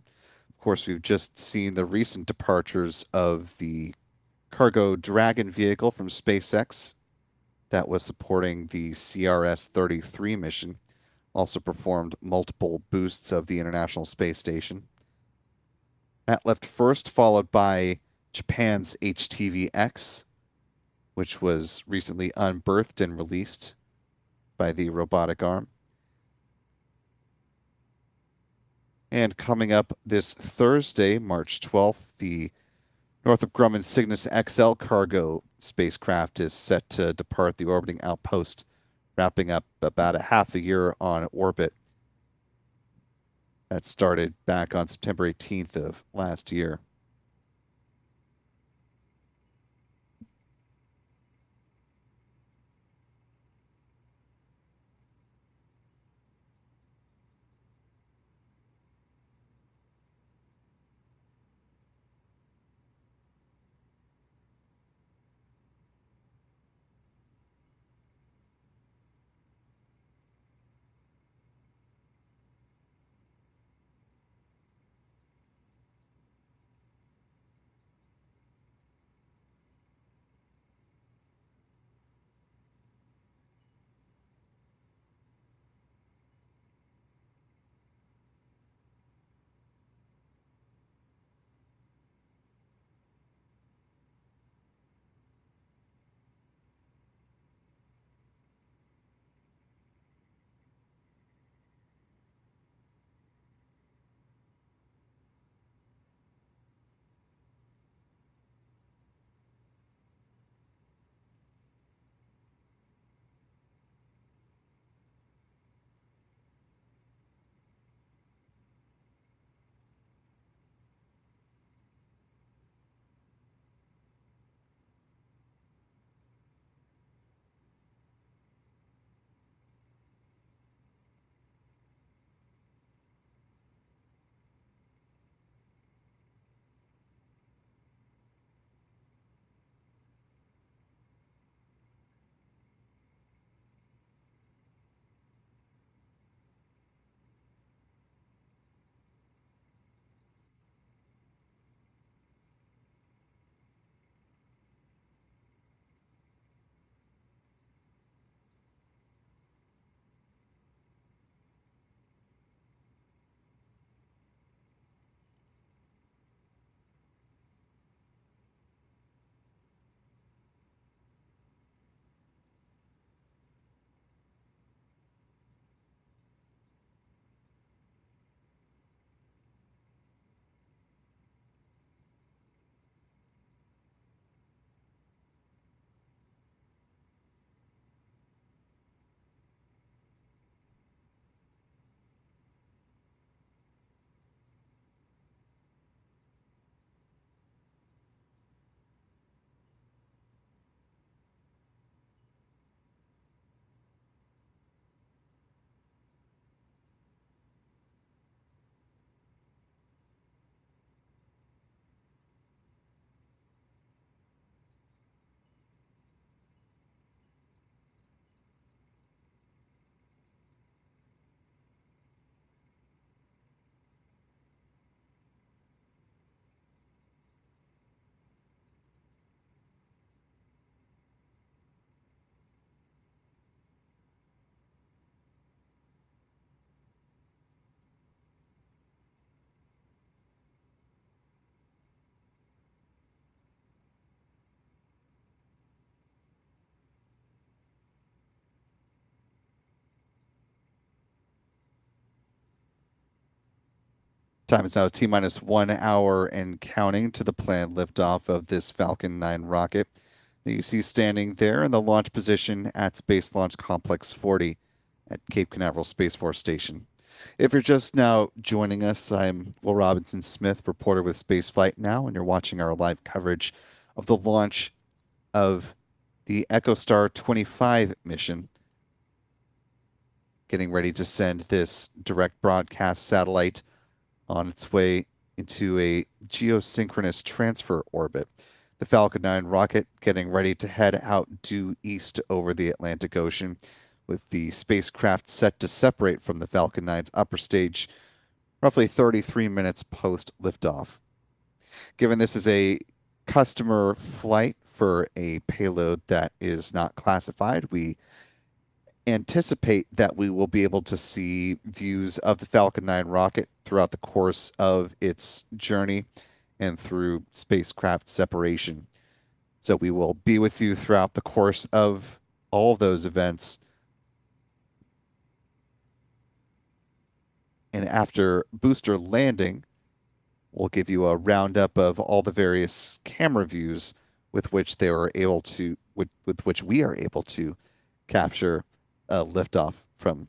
Of course, we've just seen the recent departures of the cargo Dragon vehicle from SpaceX that was supporting the CRS-33 mission. Also performed multiple boosts of the International Space Station. That left first, followed by Japan's HTV-X, which was recently unberthed and released by the robotic arm. And coming up this Thursday, March 12th, the Northrop Grumman Cygnus XL cargo spacecraft is set to depart the orbiting outpost, wrapping up about a half a year on orbit. That started back on September 18th of last year. Time is now T minus 1 hour and counting to the planned liftoff of this Falcon 9 rocket that you see standing there in the launch position at Space Launch Complex 40 at Cape Canaveral Space Force Station. If you're just now joining us, I'm Will Robinson Smith, reporter with Spaceflight Now, and you're watching our live coverage of the launch of the EchoStar 25 mission, getting ready to send this direct broadcast satellite on its way into a geosynchronous transfer orbit. The Falcon 9 rocket getting ready to head out due east over the Atlantic Ocean, with the spacecraft set to separate from the Falcon 9's upper stage roughly 33 minutes post liftoff. Given this is a customer flight for a payload that is not classified, we anticipate that we will be able to see views of the Falcon 9 rocket throughout the course of its journey and through spacecraft separation. So we will be with you throughout the course of all of those events. And after booster landing, we'll give you a roundup of all the various camera views with which they were able to, with which we are able to capture liftoff from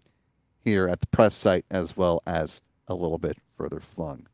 here at the press site, as well as a little bit further flung.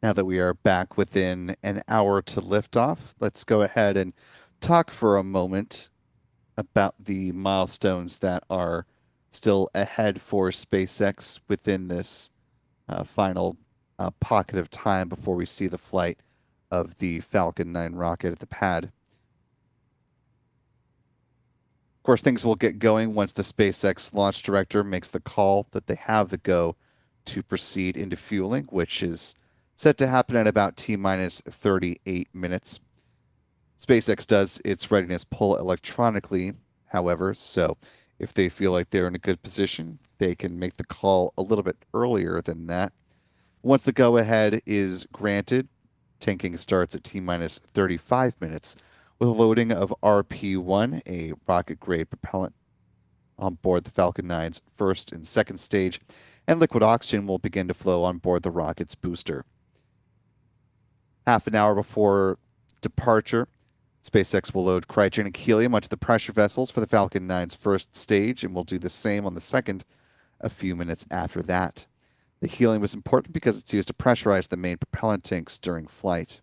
Now that we are back within an hour to liftoff, let's go ahead and talk for a moment about the milestones that are still ahead for SpaceX within this final pocket of time before we see the flight of the Falcon 9 rocket at the pad. Of course, things will get going once the SpaceX launch director makes the call that they have the go to proceed into fueling, which is set to happen at about T-minus 38 minutes. SpaceX does its readiness pull electronically, however, so if they feel like they're in a good position, they can make the call a little bit earlier than that. Once the go-ahead is granted, tanking starts at T-minus 35 minutes with loading of RP-1, a rocket-grade propellant, on board the Falcon 9's first and second stage, and liquid oxygen will begin to flow on board the rocket's booster. Half an hour before departure, SpaceX will load cryogenic helium onto the pressure vessels for the Falcon 9's first stage, and will do the same on the second a few minutes after that. The helium is important because it's used to pressurize the main propellant tanks during flight.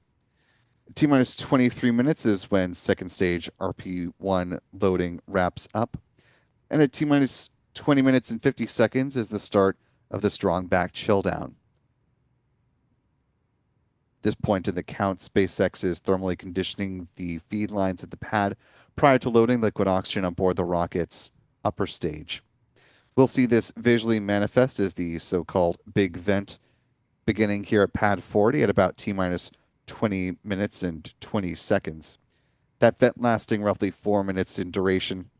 T-minus 23 minutes is when second stage RP-1 loading wraps up. And at T-minus 20 minutes and 50 seconds is the start of the strong back chill down. This point in the count, SpaceX is thermally conditioning the feed lines at the pad prior to loading liquid oxygen on board the rocket's upper stage. We'll see this visually manifest as the so-called big vent beginning here at pad 40 at about T-minus 20 minutes and 20 seconds. That vent lasting roughly 4 minutes in duration,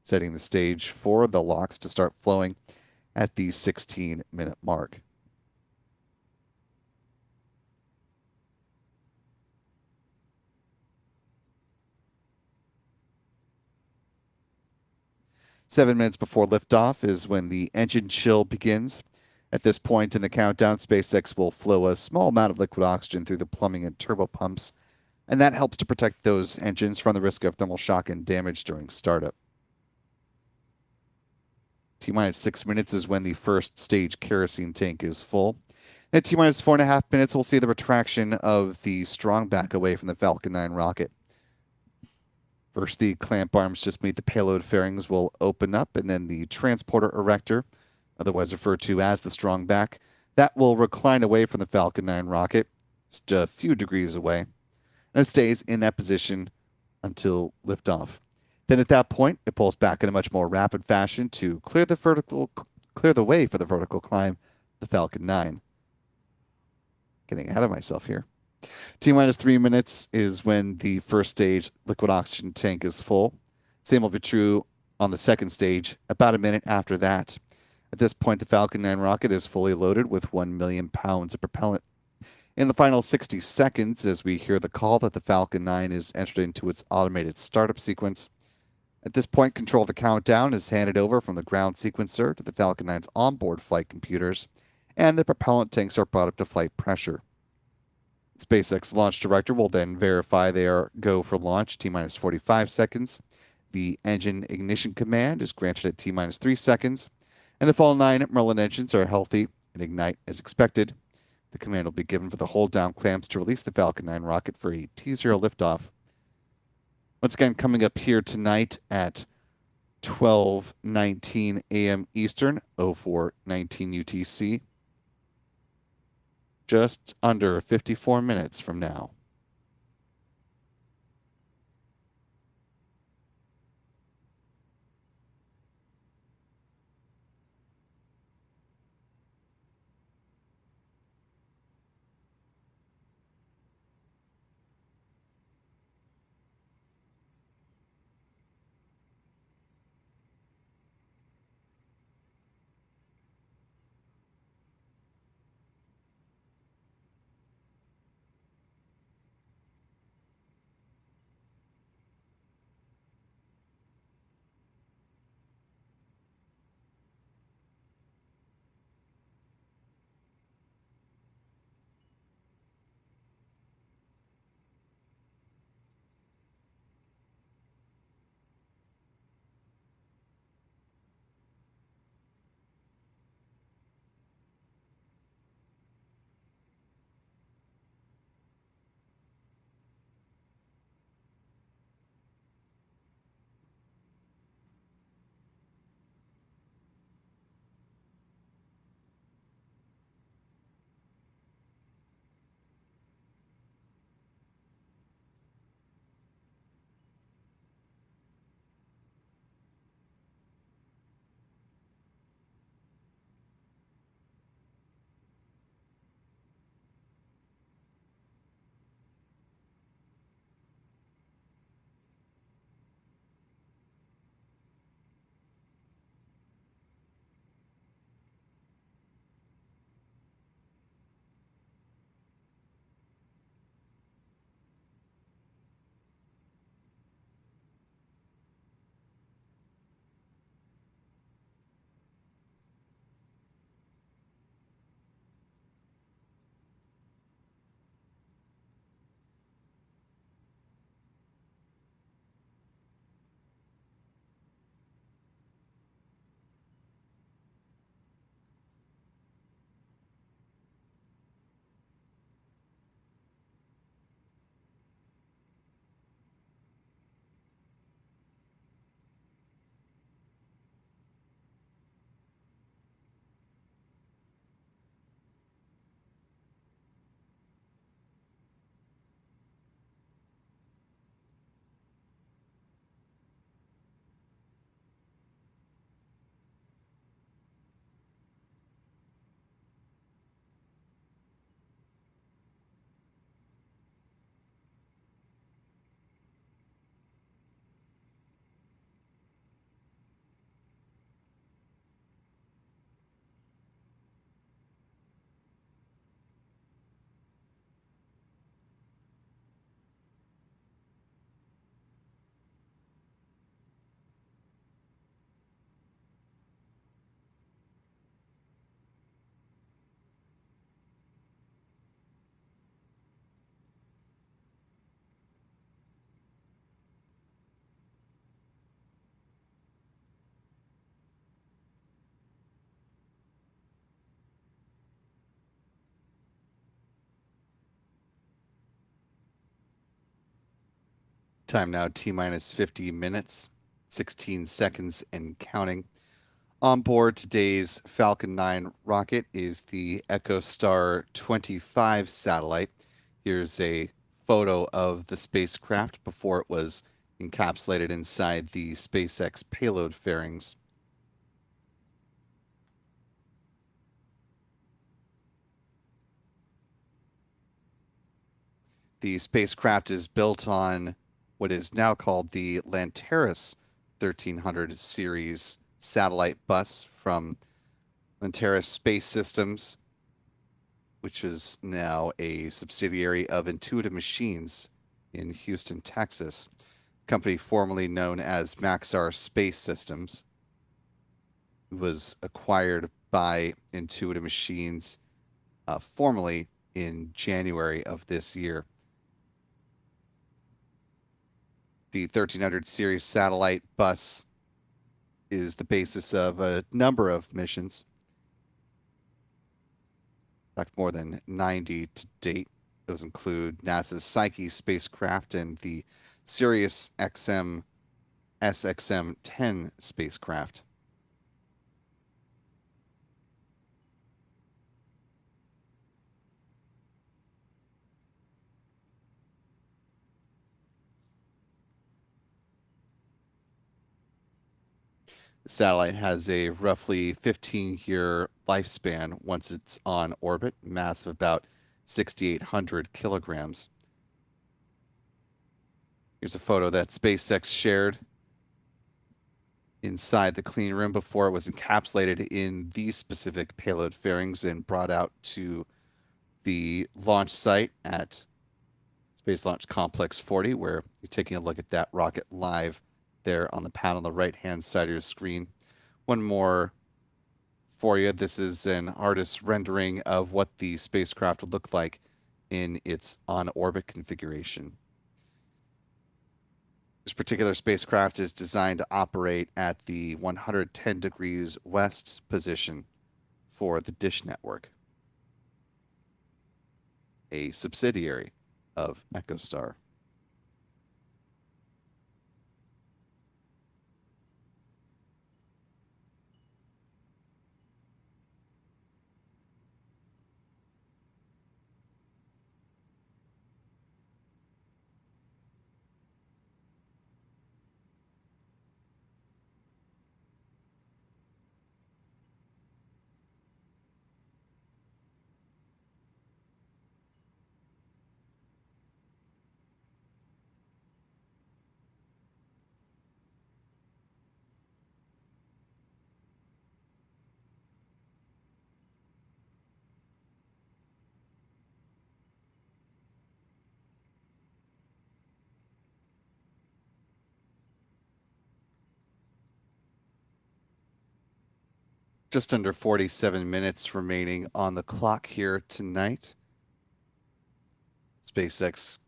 setting the stage for the LOX to start flowing at the 16-minute mark. Seven minutes before liftoff is when the engine chill begins. At this point in the countdown, SpaceX will flow a small amount of liquid oxygen through the plumbing and turbo pumps, and that helps to protect those engines from the risk of thermal shock and damage during startup. T-minus 6 minutes is when the first stage kerosene tank is full. And at T-minus 4.5 minutes, we'll see the retraction of the strong back away from the Falcon 9 rocket. First, the clamp arms just beneath the payload fairings will open up, and then the transporter erector, otherwise referred to as the strong back, that will recline away from the Falcon 9 rocket, just a few degrees away, and it stays in that position until liftoff. Then at that point, it pulls back in a much more rapid fashion to clear the way for the vertical climb of the Falcon 9. Getting ahead of myself here. T-minus 3 minutes is when the first stage liquid oxygen tank is full. Same will be true on the second stage, about a minute after that. At this point, the Falcon 9 rocket is fully loaded with 1 million pounds of propellant. In the final 60 seconds, as we hear the call that the Falcon 9 is entered into its automated startup sequence. At this point, control of the countdown is handed over from the ground sequencer to the Falcon 9's onboard flight computers, and the propellant tanks are brought up to flight pressure. SpaceX launch director will then verify they are go for launch T minus 45 seconds. The engine ignition command is granted at T minus 3 seconds, and if all 9 Merlin engines are healthy and ignite as expected, the command will be given for the hold down clamps to release the Falcon 9 rocket for a T0 liftoff. Once again, coming up here tonight at 12:19 a.m. Eastern, 04:19 UTC, just under 54 minutes from now. Time now T minus 50 minutes, 16 seconds and counting. On board today's Falcon 9 rocket is the EchoStar 25 satellite. Here's a photo of the spacecraft before it was encapsulated inside the SpaceX payload fairings. The spacecraft is built on what is now called the Lanteris 1300 series satellite bus from Lanteris Space Systems, which is now a subsidiary of Intuitive Machines in Houston, Texas, company formerly known as Maxar Space Systems, was acquired by Intuitive Machines, formerly in January of this year. The 1300 series satellite bus is the basis of a number of missions. In fact, more than 90 to date. Those include NASA's Psyche spacecraft and the Sirius XM SXM-10 spacecraft. The satellite has a roughly 15-year lifespan once it's on orbit, mass of about 6,800 kilograms. Here's a photo that SpaceX shared inside the clean room before it was encapsulated in these specific payload fairings and brought out to the launch site at Space Launch Complex 40, where you're taking a look at that rocket live there on the panel on the right-hand side of your screen. One more for you. This is an artist's rendering of what the spacecraft would look like in its on-orbit configuration. This particular spacecraft is designed to operate at the 110 degrees west position for the Dish Network, a subsidiary of EchoStar. Just under 47 minutes remaining on the clock here tonight. SpaceX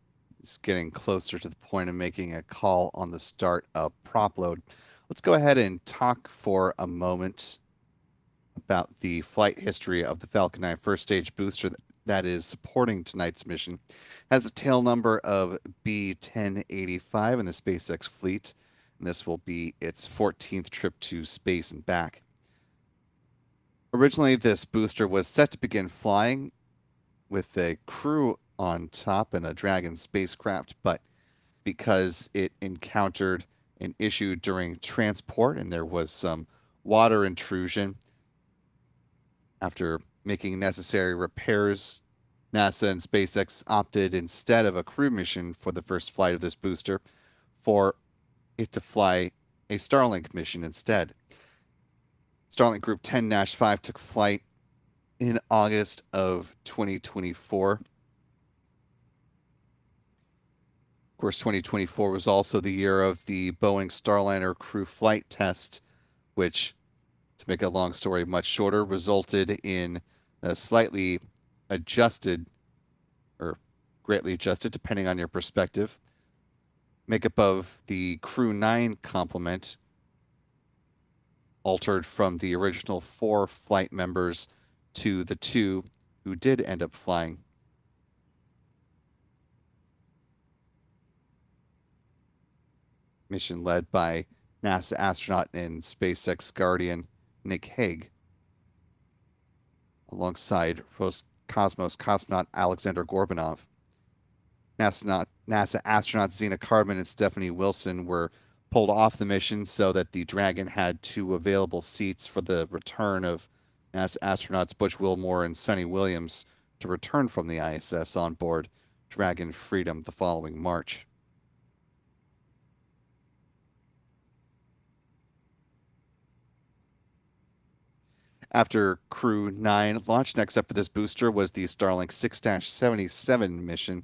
is getting closer to the point of making a call on the start of prop load. Let's go ahead and talk for a moment about the flight history of the Falcon 9 first stage booster that is supporting tonight's mission. It has the tail number of B1085 in the SpaceX fleet, and this will be its 14th trip to space and back. Originally, this booster was set to begin flying with a crew on top and a Dragon spacecraft, but because it encountered an issue during transport and there was some water intrusion, after making necessary repairs, NASA and SpaceX opted, instead of a crew mission for the first flight of this booster, for it to fly a Starlink mission instead. Starlink Group 10-5 took flight in August of 2024. Of course, 2024 was also the year of the Boeing Starliner crew flight test, which, to make a long story much shorter, resulted in a slightly adjusted, or greatly adjusted, depending on your perspective, makeup of the Crew 9 complement, altered from the original 4 flight members to the 2 who did end up flying. Mission led by NASA astronaut and SpaceX Guardian Nick Hague, alongside Roscosmos cosmonaut Alexander Gorbanov. NASA astronauts Zena Carbon and Stephanie Wilson were pulled off the mission so that the Dragon had 2 available seats for the return of NASA astronauts Butch Wilmore and Sonny Williams to return from the ISS on board Dragon Freedom the following March. After Crew 9 launched, next up for this booster was the Starlink 6-77 mission.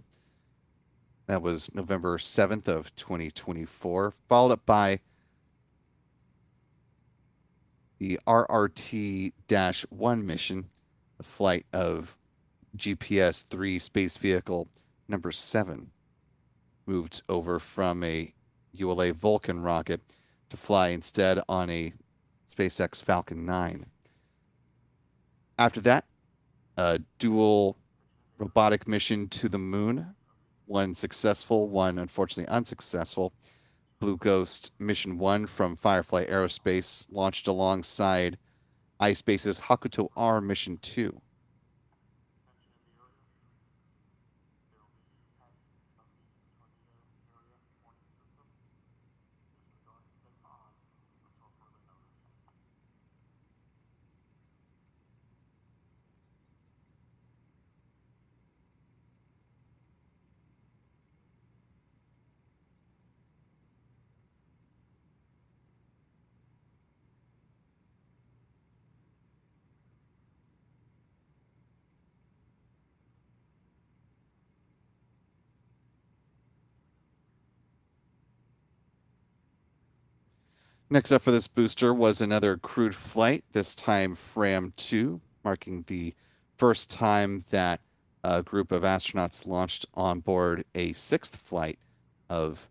That was November 7th of 2024, followed up by the RRT-1 mission, a flight of GPS-3 space vehicle number 7 moved over from a ULA Vulcan rocket to fly instead on a SpaceX Falcon 9. After that, a dual robotic mission to the moon, one successful, one unfortunately unsuccessful. Blue Ghost Mission 1 from Firefly Aerospace launched alongside iSpace's Hakuto R Mission 2. Next up for this booster was another crewed flight, this time Fram 2, marking the first time that a group of astronauts launched on board a sixth flight of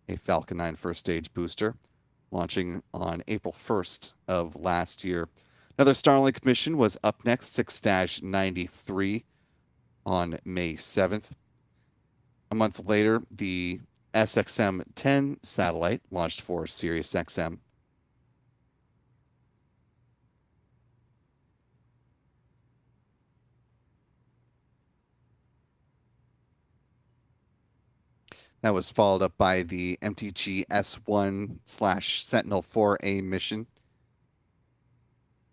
a Falcon 9 first stage booster, launching on April 1st of last year. Another Starlink mission was up next, 6-93 on May 7th. A month later, the SXM-10 satellite launched for SiriusXM. That was followed up by the MTG S1/Sentinel-4A mission,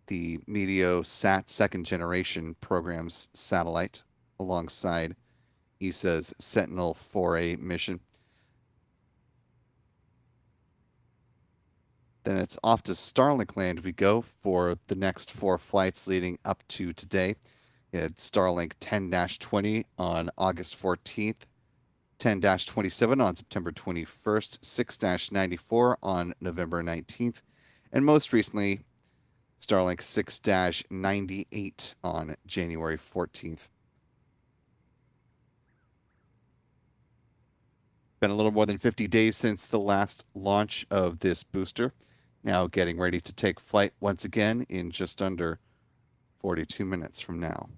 the Meteosat second generation program's satellite, alongside ESA's Sentinel-4A mission. Then it's off to Starlink land we go for the next 4 flights leading up to today. We had Starlink 10-20 on August 14th, 10-27 on September 21st, 6-94 on November 19th, and most recently, Starlink 6-98 on January 14th. Been a little more than 50 days since the last launch of this booster. Now getting ready to take flight once again in just under 42 minutes from now.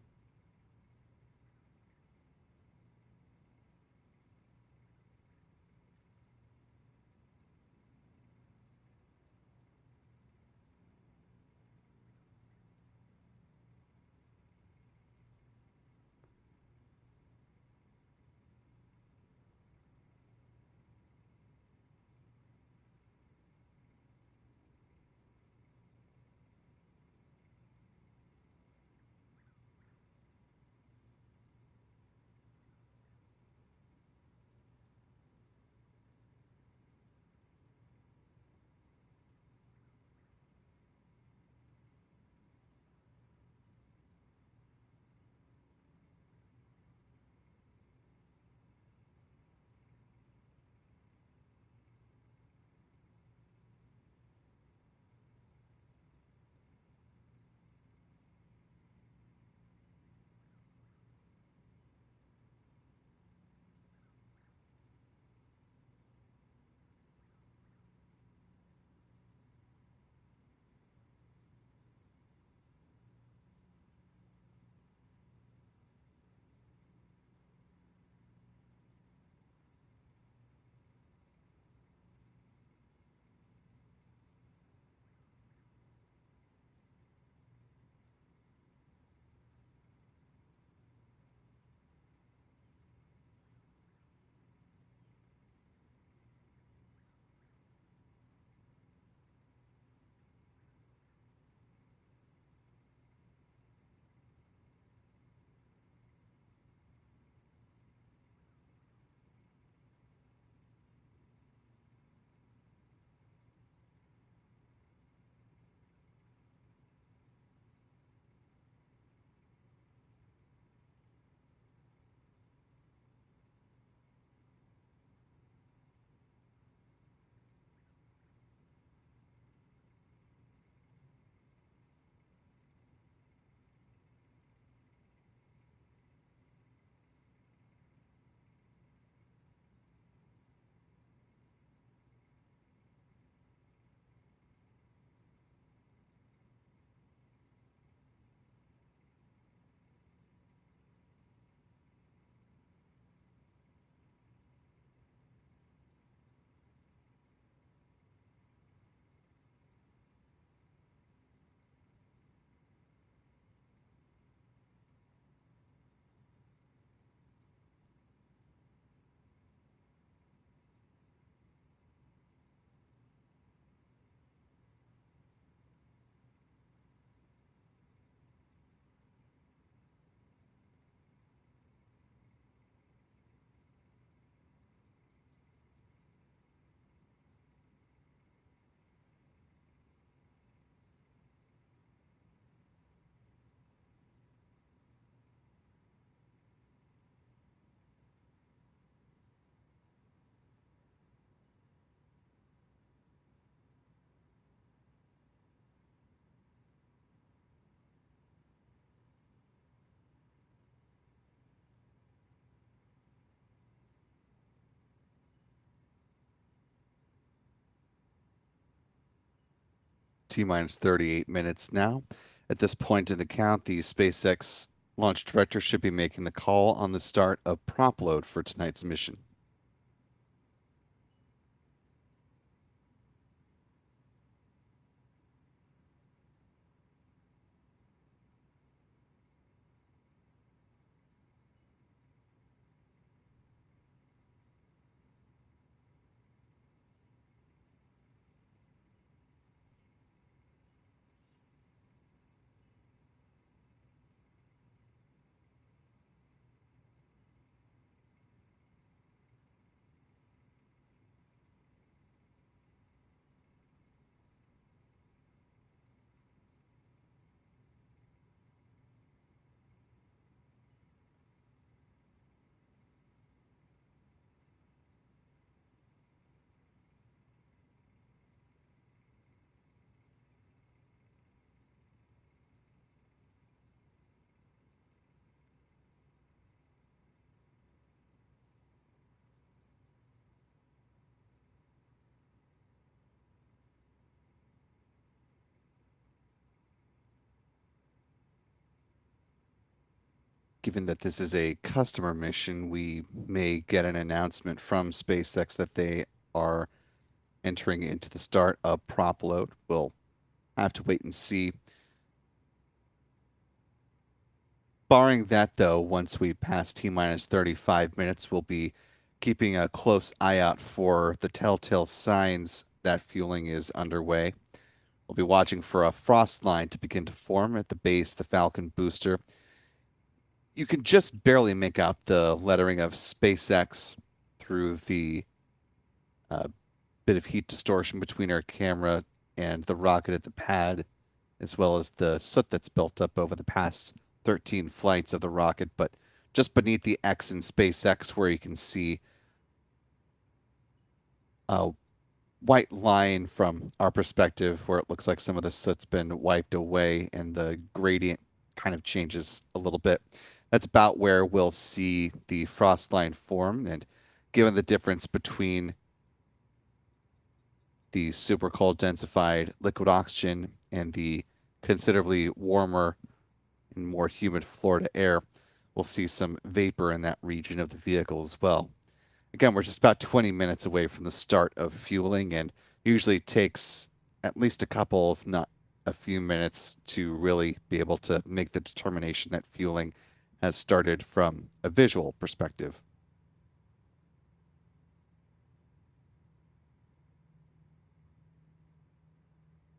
T-minus 38 minutes now. At this point in the count, the SpaceX launch director should be making the call on the start of prop load for tonight's mission. Given that this is a customer mission, we may get an announcement from SpaceX that they are entering into the start of prop load. We'll have to wait and see. Barring that, though, once we pass T-minus 35 minutes, we'll be keeping a close eye out for the telltale signs that fueling is underway. We'll be watching for a frost line to begin to form at the base of the Falcon booster. You can just barely make out the lettering of SpaceX through the uh, bit of heat distortion between our camera and the rocket at the pad, as well as the soot that's built up over the past 13 flights of the rocket. But just beneath the X in SpaceX, where you can see a white line from our perspective, where it looks like some of the soot's been wiped away and the gradient kind of changes a little bit. That's about where we'll see the frost line form. And given the difference between the super cold densified liquid oxygen and the considerably warmer and more humid Florida air, we'll see some vapor in that region of the vehicle as well. Again, we're just about 20 minutes away from the start of fueling, and usually takes at least a couple, if not a few minutes, to really be able to make the determination that fueling has started from a visual perspective.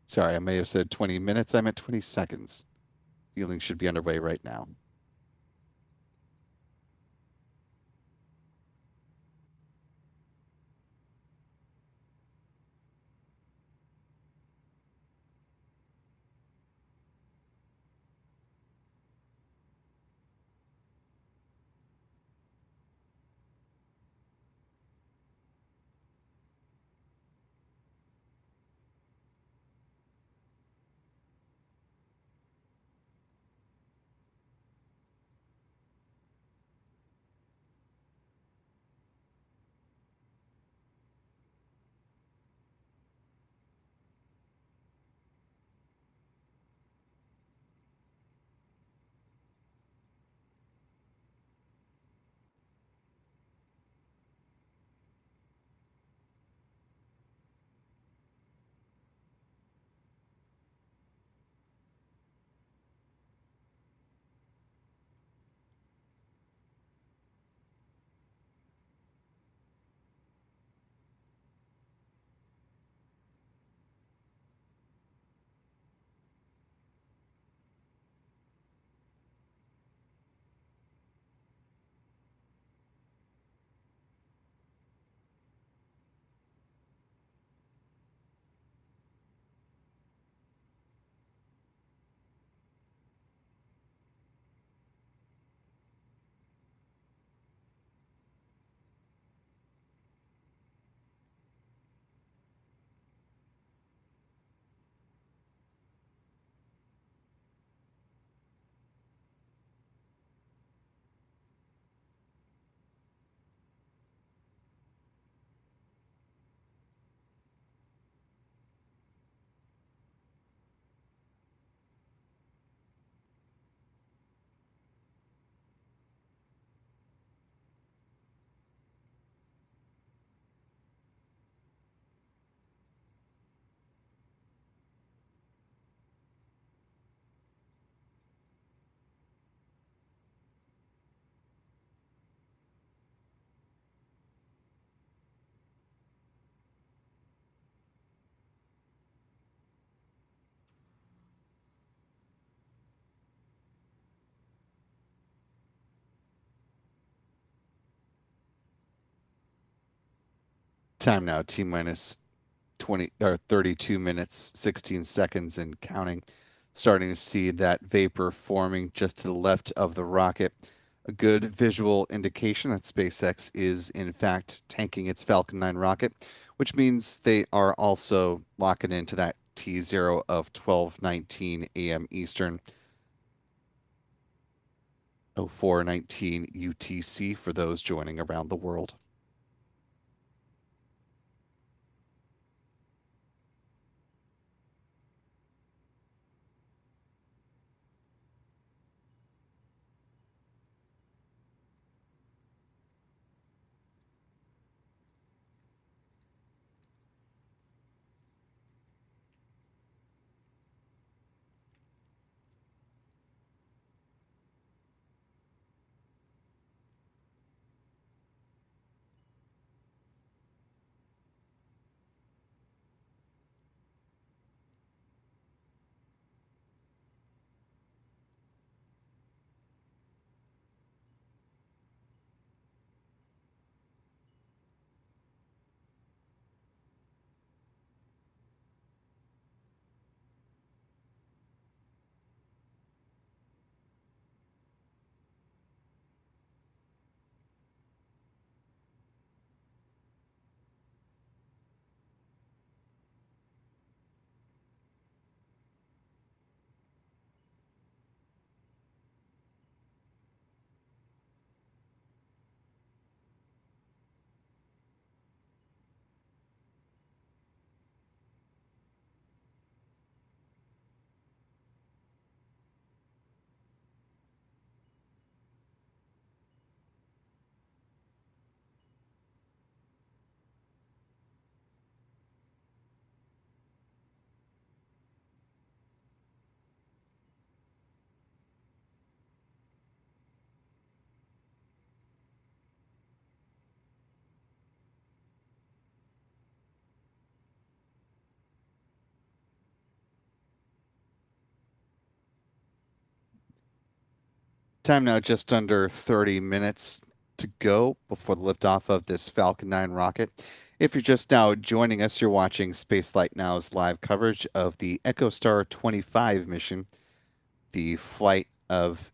Sorry, I may have said 20 minutes. I meant 20 seconds. Fueling should be underway right now. Time now, T minus 20 or 32 minutes, 16 seconds and counting. Starting to see that vapor forming just to the left of the rocket. A good visual indication that SpaceX is in fact tanking its Falcon 9 rocket, which means they are also locking into that T0 of 12:19 a.m. Eastern, 04:19 UTC for those joining around the world. Time now just under 30 minutes to go before the liftoff of this Falcon 9 rocket. If you're just now joining us, you're watching Spaceflight Now's live coverage of the EchoStar 25 mission, the flight of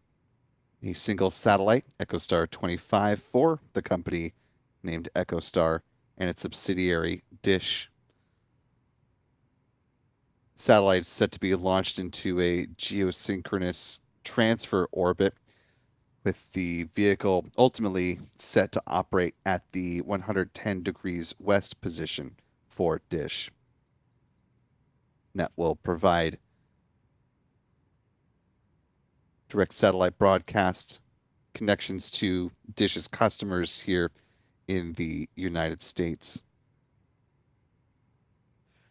a single satellite, EchoStar 25, for the company named EchoStar and its subsidiary Dish. Satellite is set to be launched into a geosynchronous transfer orbit, with the vehicle ultimately set to operate at the 110 degrees west position for Dish. That will provide direct satellite broadcast connections to Dish's customers here in the United States.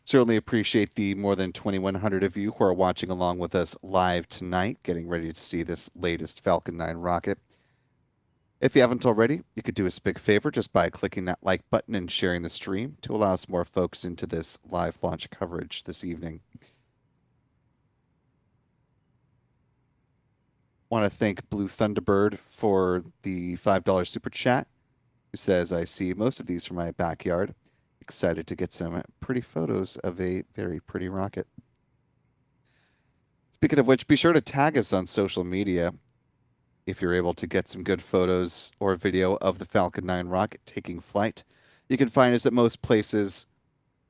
Certainly appreciate the more than 2,100 of you who are watching along with us live tonight, getting ready to see this latest Falcon 9 rocket. If you haven't already, you could do us a big favor just by clicking that like button and sharing the stream to allow us more folks into this live launch coverage this evening. Want to thank Blue Thunderbird for the $5 super chat, who says, I see most of these from my backyard. Excited to get some pretty photos of a very pretty rocket. Speaking of which, be sure to tag us on social media if you're able to get some good photos or video of the Falcon 9 rocket taking flight. You can find us at most places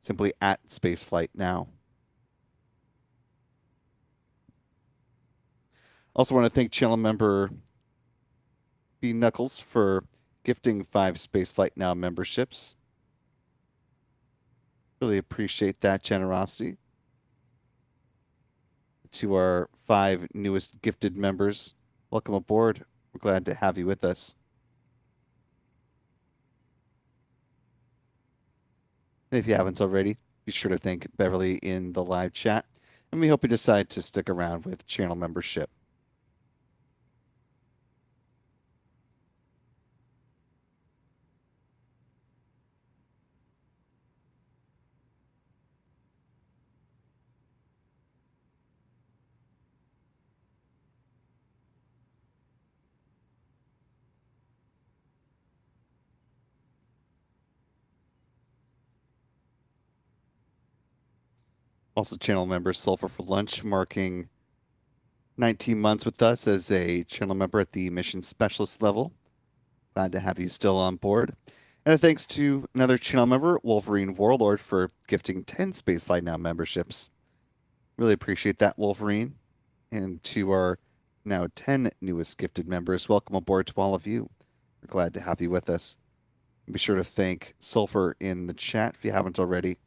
simply at Spaceflight Now. Also want to thank channel member B Knuckles for gifting 5 Spaceflight Now memberships. Really appreciate that generosity. To our 5 newest gifted members, welcome aboard. We're glad to have you with us. And if you haven't already, be sure to thank Beverly in the live chat. And we hope you decide to stick around with channel membership. Also, channel member Sulfur for Lunch, marking 19 months with us as a channel member at the mission specialist level. Glad to have you still on board. And a thanks to another channel member, Wolverine Warlord, for gifting 10 Spaceflight Now memberships. Really appreciate that, Wolverine. And to our now 10 newest gifted members, welcome aboard to all of you. We're glad to have you with us. Be sure to thank Sulfur in the chat if you haven't already.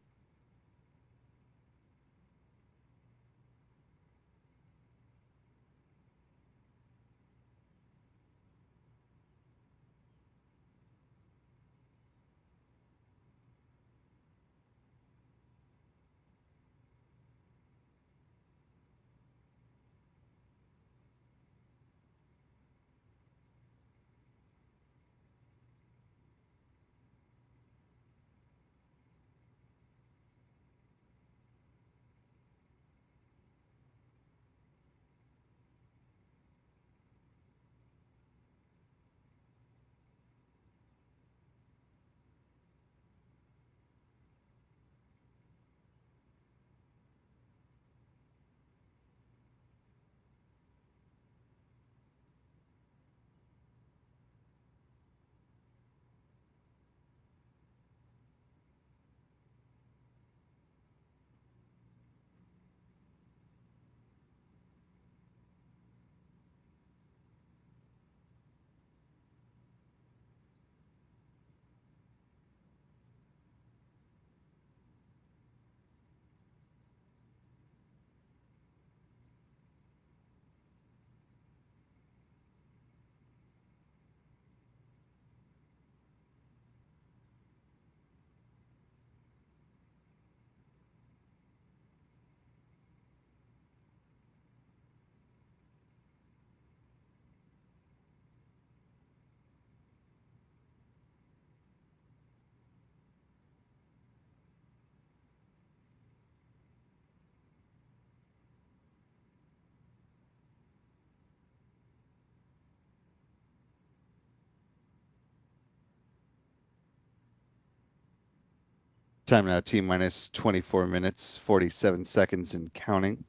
Time now, T minus 24 minutes, 47 seconds and counting.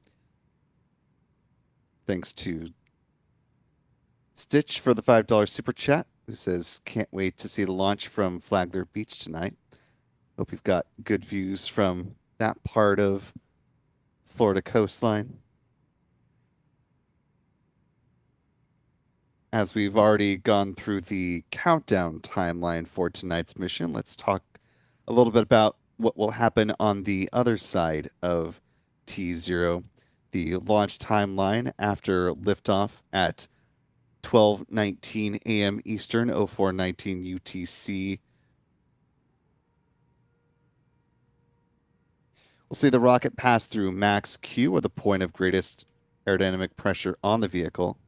Thanks to Stitch for the $5 super chat, who says, can't wait to see the launch from Flagler Beach tonight. Hope you've got good views from that part of Florida coastline. As we've already gone through the countdown timeline for tonight's mission, let's talk a little bit about what will happen on the other side of T0, the launch timeline after liftoff at 12:19 a.m. Eastern, 04:19 UTC. We'll see the rocket pass through max Q, or the point of greatest aerodynamic pressure on the vehicle.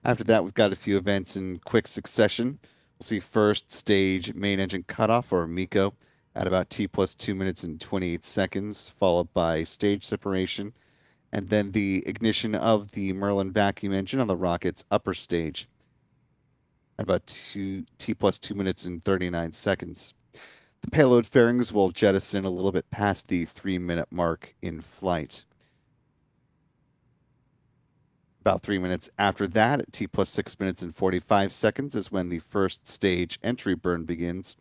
After that, we've got a few events in quick succession. We'll see first stage main engine cutoff, or MECO, at about T plus 2 minutes and 28 seconds, followed by stage separation, and then the ignition of the Merlin vacuum engine on the rocket's upper stage at about T plus 2 minutes and 39 seconds. The payload fairings will jettison a little bit past the 3-minute mark in flight. About 3 minutes after that, at T plus 6 minutes and 45 seconds, is when the first stage entry burn begins.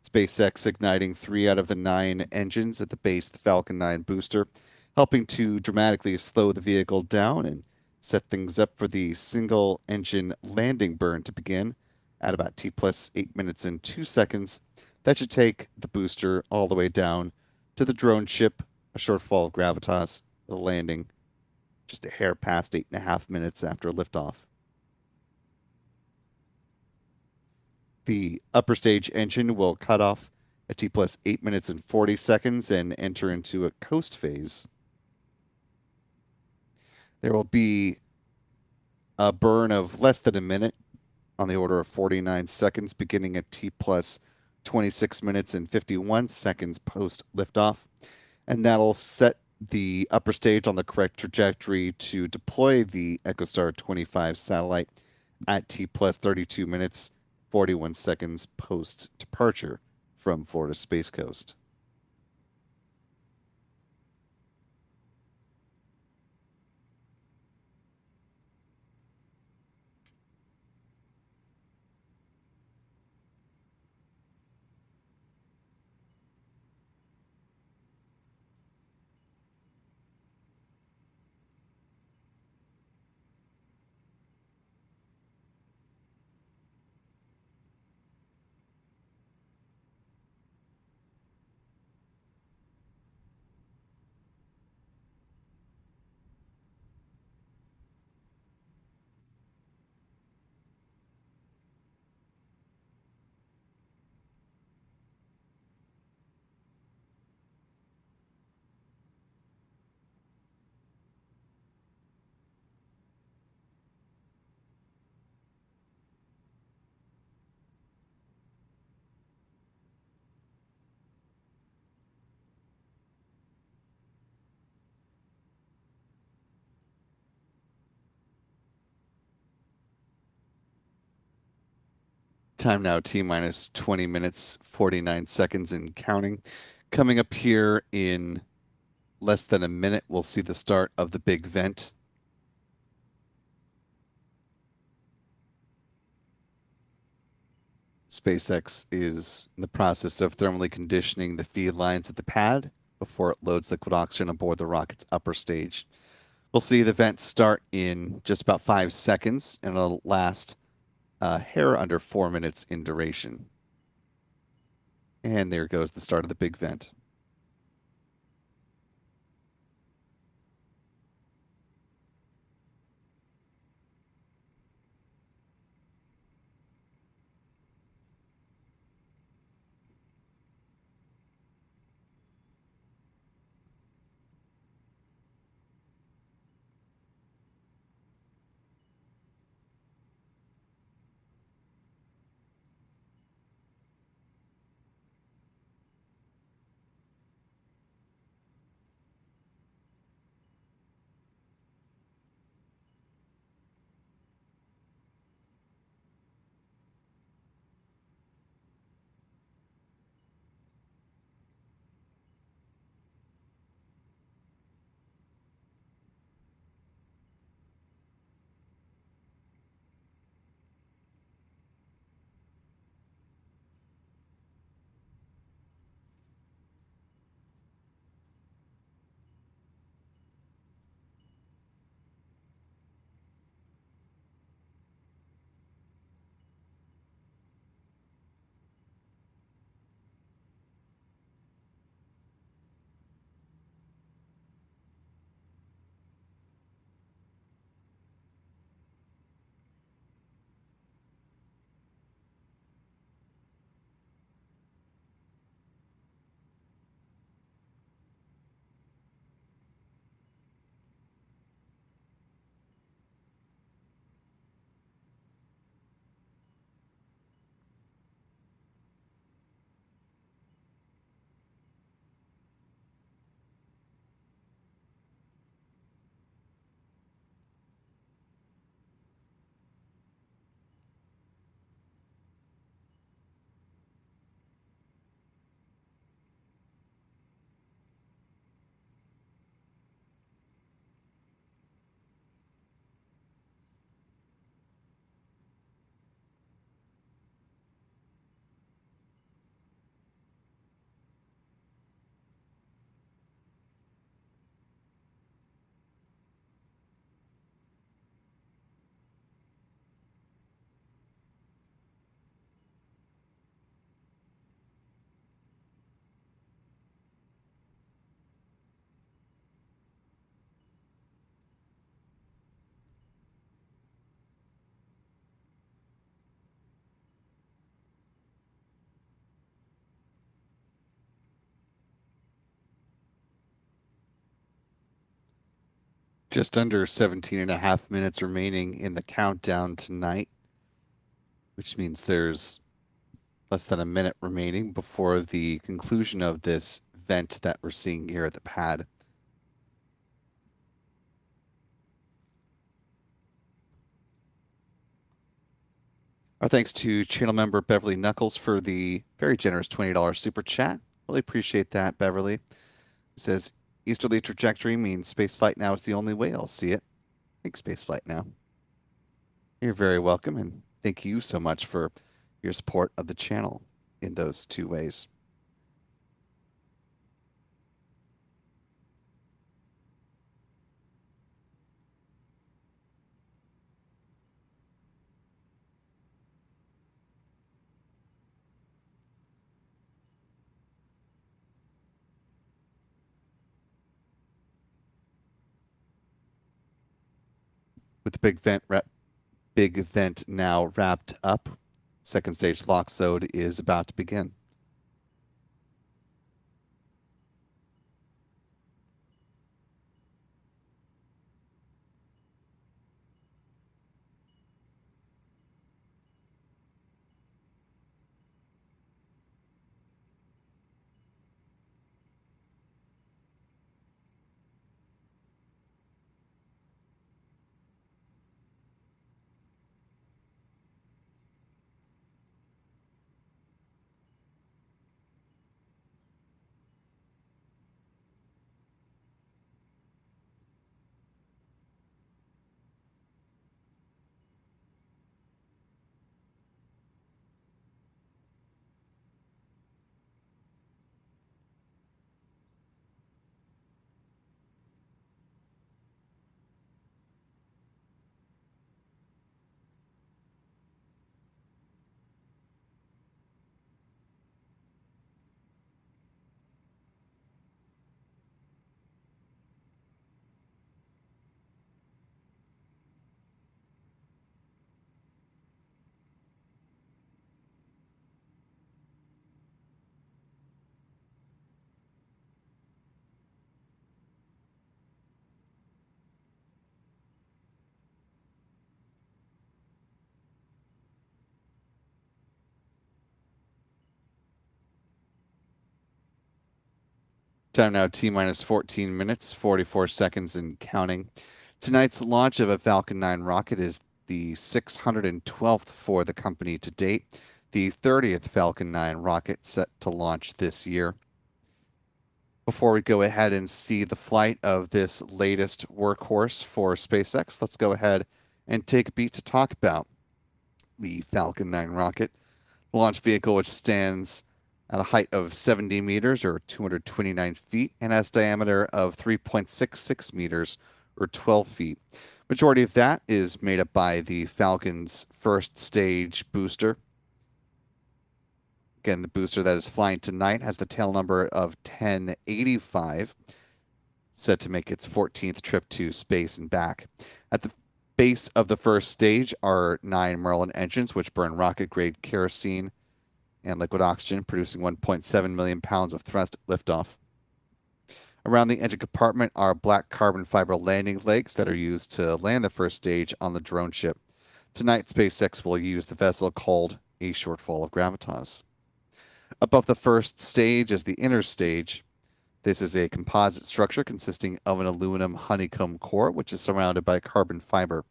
SpaceX igniting 3 out of the 9 engines at the base of the Falcon 9 booster, helping to dramatically slow the vehicle down and set things up for the single engine landing burn to begin at about T plus 8 minutes and 2 seconds. That should take the booster all the way down to the drone ship, a shortfall of gravitas, the landing just a hair past 8.5 minutes after liftoff. The upper stage engine will cut off at T plus 8 minutes and 40 seconds and enter into a coast phase. There will be a burn of less than a minute, on the order of 49 seconds, beginning at T plus 26 minutes and 51 seconds post liftoff. And that'll set the upper stage on the correct trajectory to deploy the EchoStar 25 satellite at T plus 32 minutes, 41 seconds post departure from Florida Space Coast. Time now, T minus 20 minutes, 49 seconds and counting. Coming up here in less than a minute, we'll see the start of the big vent. SpaceX is in the process of thermally conditioning the feed lines at the pad before it loads liquid oxygen aboard the rocket's upper stage. We'll see the vent start in just about 5 seconds, and it'll last a hair under 4 minutes in duration. And there goes the start of the big vent. Just under 17 and a half minutes remaining in the countdown tonight, which means there's Less than a minute remaining before the conclusion of this vent that we're seeing here at the pad. Our thanks to channel member Beverly Knuckles for the very generous $20 super chat. Really appreciate that, Beverly. It says, easterly trajectory means spaceflight now is the only way I'll see it. Think spaceflight now. You're very welcome, and thank you so much for your support of the channel in those two ways. With the big event now wrapped up, second stage lock zone is about to begin. Time now, T minus 14 minutes, 44 seconds and counting. Tonight's launch of a Falcon 9 rocket is the 612th for the company to date, the 30th Falcon 9 rocket set to launch this year. Before we go ahead and see the flight of this latest workhorse for SpaceX, let's go ahead and take a beat to talk about the Falcon 9 rocket. The launch vehicle, which stands at a height of 70 meters or 229 feet and has a diameter of 3.66 meters or 12 feet. Majority of that is made up by the Falcon's first stage booster. Again, the booster that is flying tonight has the tail number of 1085, set to make its 14th trip to space and back. At the base of the first stage are 9 Merlin engines, which burn rocket-grade kerosene and liquid oxygen, producing 1.7 million pounds of thrust at liftoff. Around the engine compartment are black carbon fiber landing legs that are used to land the first stage on the drone ship. Tonight, SpaceX will use the vessel called a Shortfall of Gravitas. Above the first stage is the inner stage. This is a composite structure consisting of an aluminum honeycomb core, which is surrounded by carbon fiber.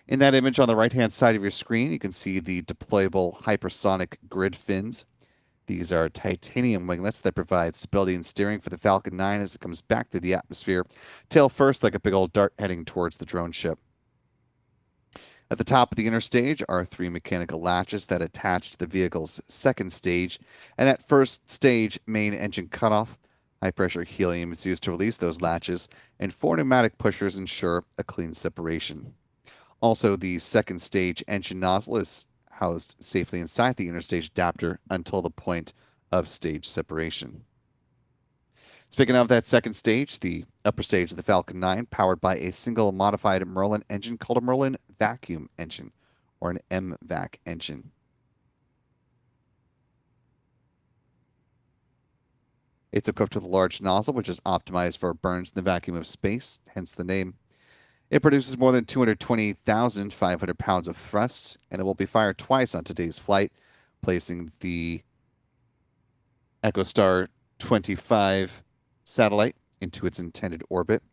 In that image on the right-hand side of your screen, you can see the deployable hypersonic grid fins. These are titanium winglets that provide stability and steering for the Falcon 9 as it comes back through the atmosphere, tail first like a big old dart heading towards the drone ship. At the top of the inner stage are 3 mechanical latches that attach to the vehicle's second stage, and at first stage main engine cutoff, high-pressure helium is used to release those latches, and 4 pneumatic pushers ensure a clean separation. Also, the second stage engine nozzle is housed safely inside the interstage adapter until the point of stage separation. Speaking of that second stage, the upper stage of the Falcon 9, powered by a single modified Merlin engine called a Merlin vacuum engine, or an MVac engine. It's equipped with a large nozzle, which is optimized for burns in the vacuum of space, hence the name. It produces more than 220,500 pounds of thrust, and it will be fired twice on today's flight, placing the EchoStar 25 satellite into its intended orbit,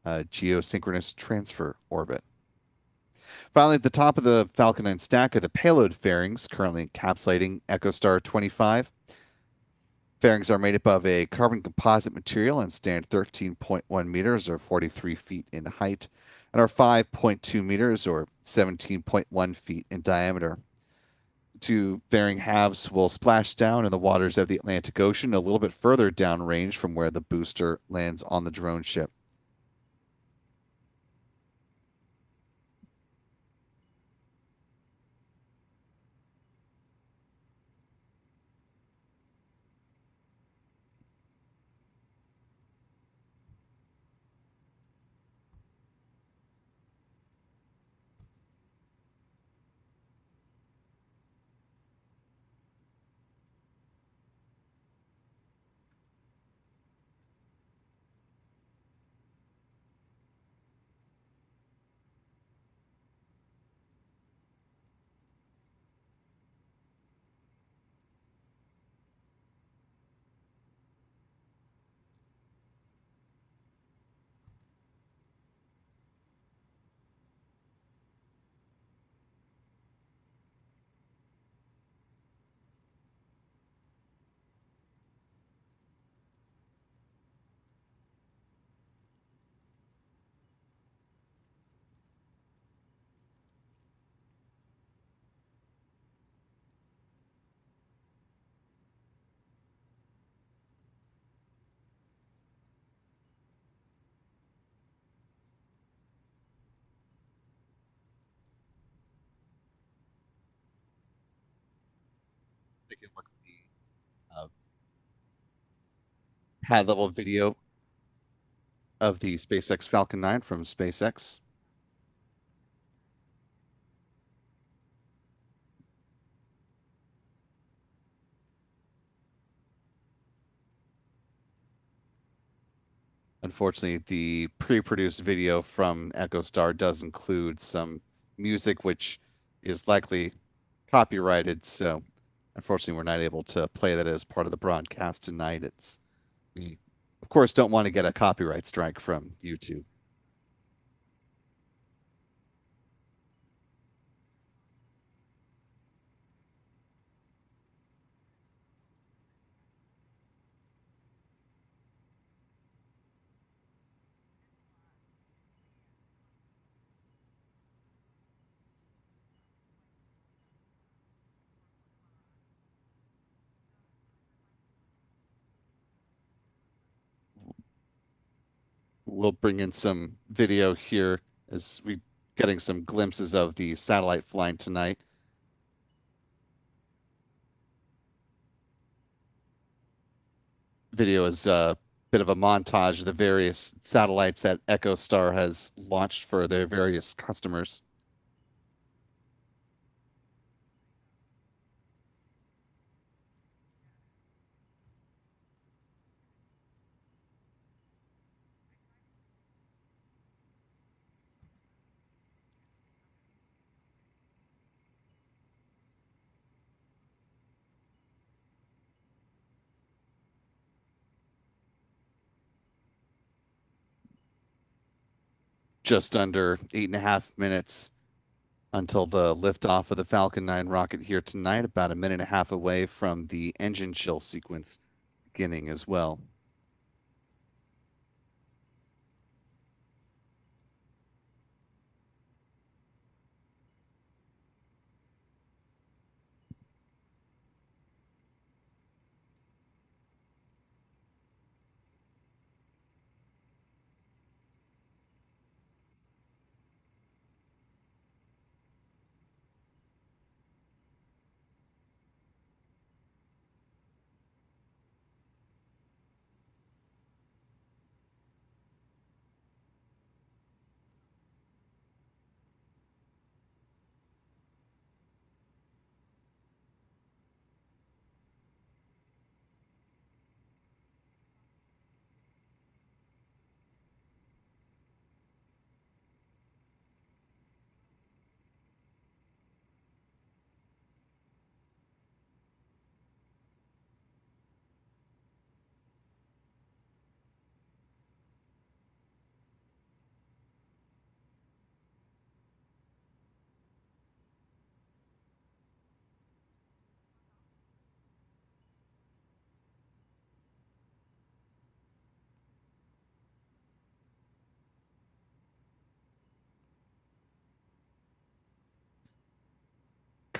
geosynchronous transfer orbit. Finally, at the top of the Falcon 9 stack are the payload fairings, currently encapsulating EchoStar 25. Fairings are made up of a carbon composite material and stand 13.1 meters or 43 feet in height and are 5.2 meters or 17.1 feet in diameter. Two fairing halves will splash down in the waters of the Atlantic Ocean a little bit further downrange from where the booster lands on the drone ship. Take a look at the pad level video of the SpaceX Falcon 9 from SpaceX. Unfortunately, the pre-produced video from EchoStar does include some music which is likely copyrighted, so unfortunately we're not able to play that as part of the broadcast tonight. We of course don't want to get a copyright strike from YouTube. We'll bring in some video here as we getting some glimpses of the satellite flying tonight. Video is a bit of a montage of the various satellites that EchoStar has launched for their various customers. Just under 8.5 minutes until the liftoff of the Falcon 9 rocket here tonight, about a minute and a half away from the engine chill sequence beginning as well.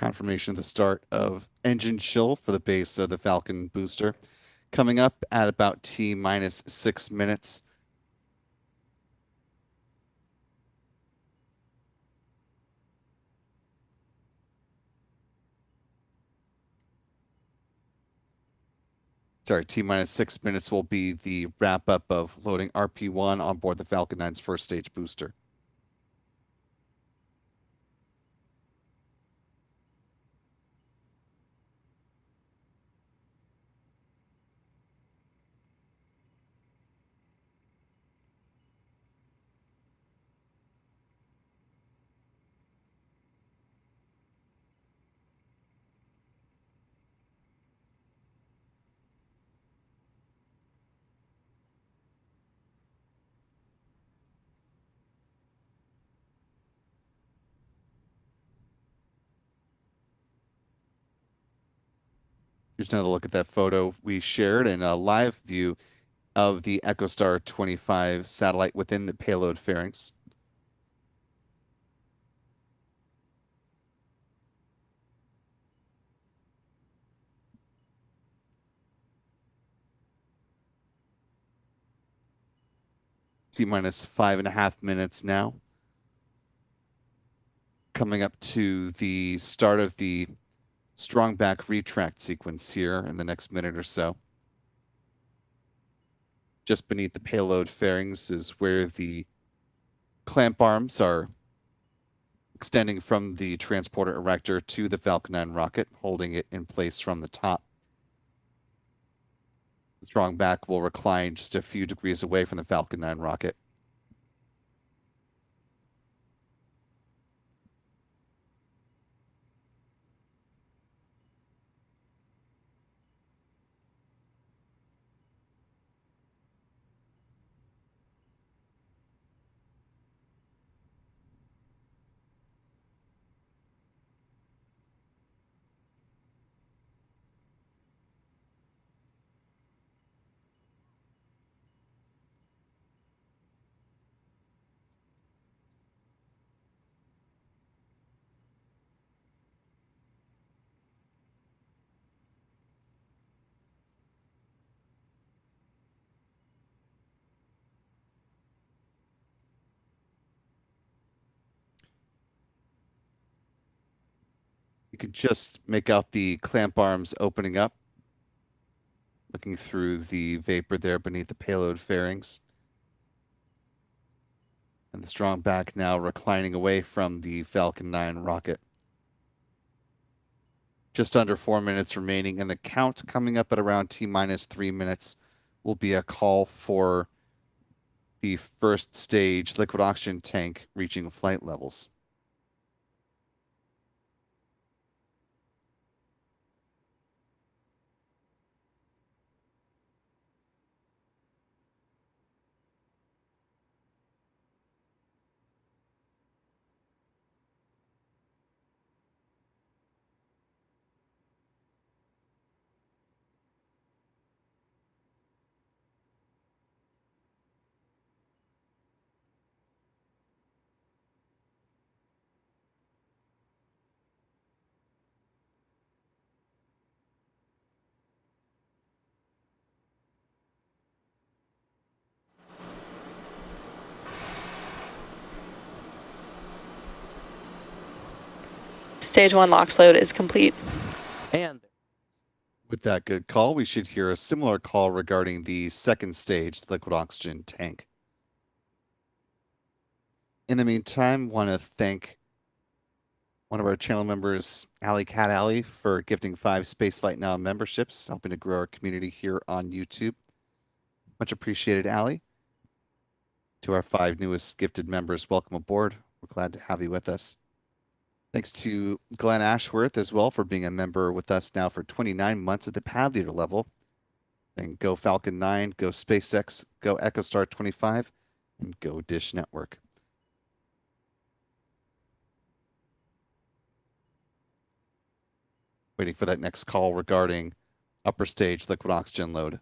Confirmation of the start of engine chill for the base of the Falcon booster. Coming up at about T minus 6 minutes. Sorry, T minus 6 minutes will be the wrap up of loading RP1 on board the Falcon 9's first stage booster. Here's another look at that photo we shared in a live view of the EchoStar 25 satellite within the payload fairings. T minus 5.5 minutes now. Coming up to the start of the strong back retract sequence here in the next minute or so. Just beneath the payload fairings is where the clamp arms are extending from the transporter erector to the Falcon 9 rocket, holding it in place from the top. The strong back will recline just a few degrees away from the Falcon 9 rocket. You can just make out the clamp arms opening up, looking through the vapor there beneath the payload fairings. And the strong back now reclining away from the Falcon 9 rocket. Just under 4 minutes remaining, and the count coming up at around T minus 3 minutes will be a call for the first stage liquid oxygen tank reaching flight levels. Stage 1 LOX load is complete. And with that good call, we should hear a similar call regarding the second stage liquid oxygen tank. In the meantime, want to thank one of our channel members, Alley Cat Alley, for gifting 5 Spaceflight Now memberships, helping to grow our community here on YouTube. Much appreciated, Alley. To our 5 newest gifted members, welcome aboard. We're glad to have you with us. Thanks to Glenn Ashworth as well for being a member with us now for 29 months at the pad leader level. And go Falcon 9, go SpaceX, go EchoStar 25, and go Dish Network. Waiting for that next call regarding upper stage liquid oxygen load.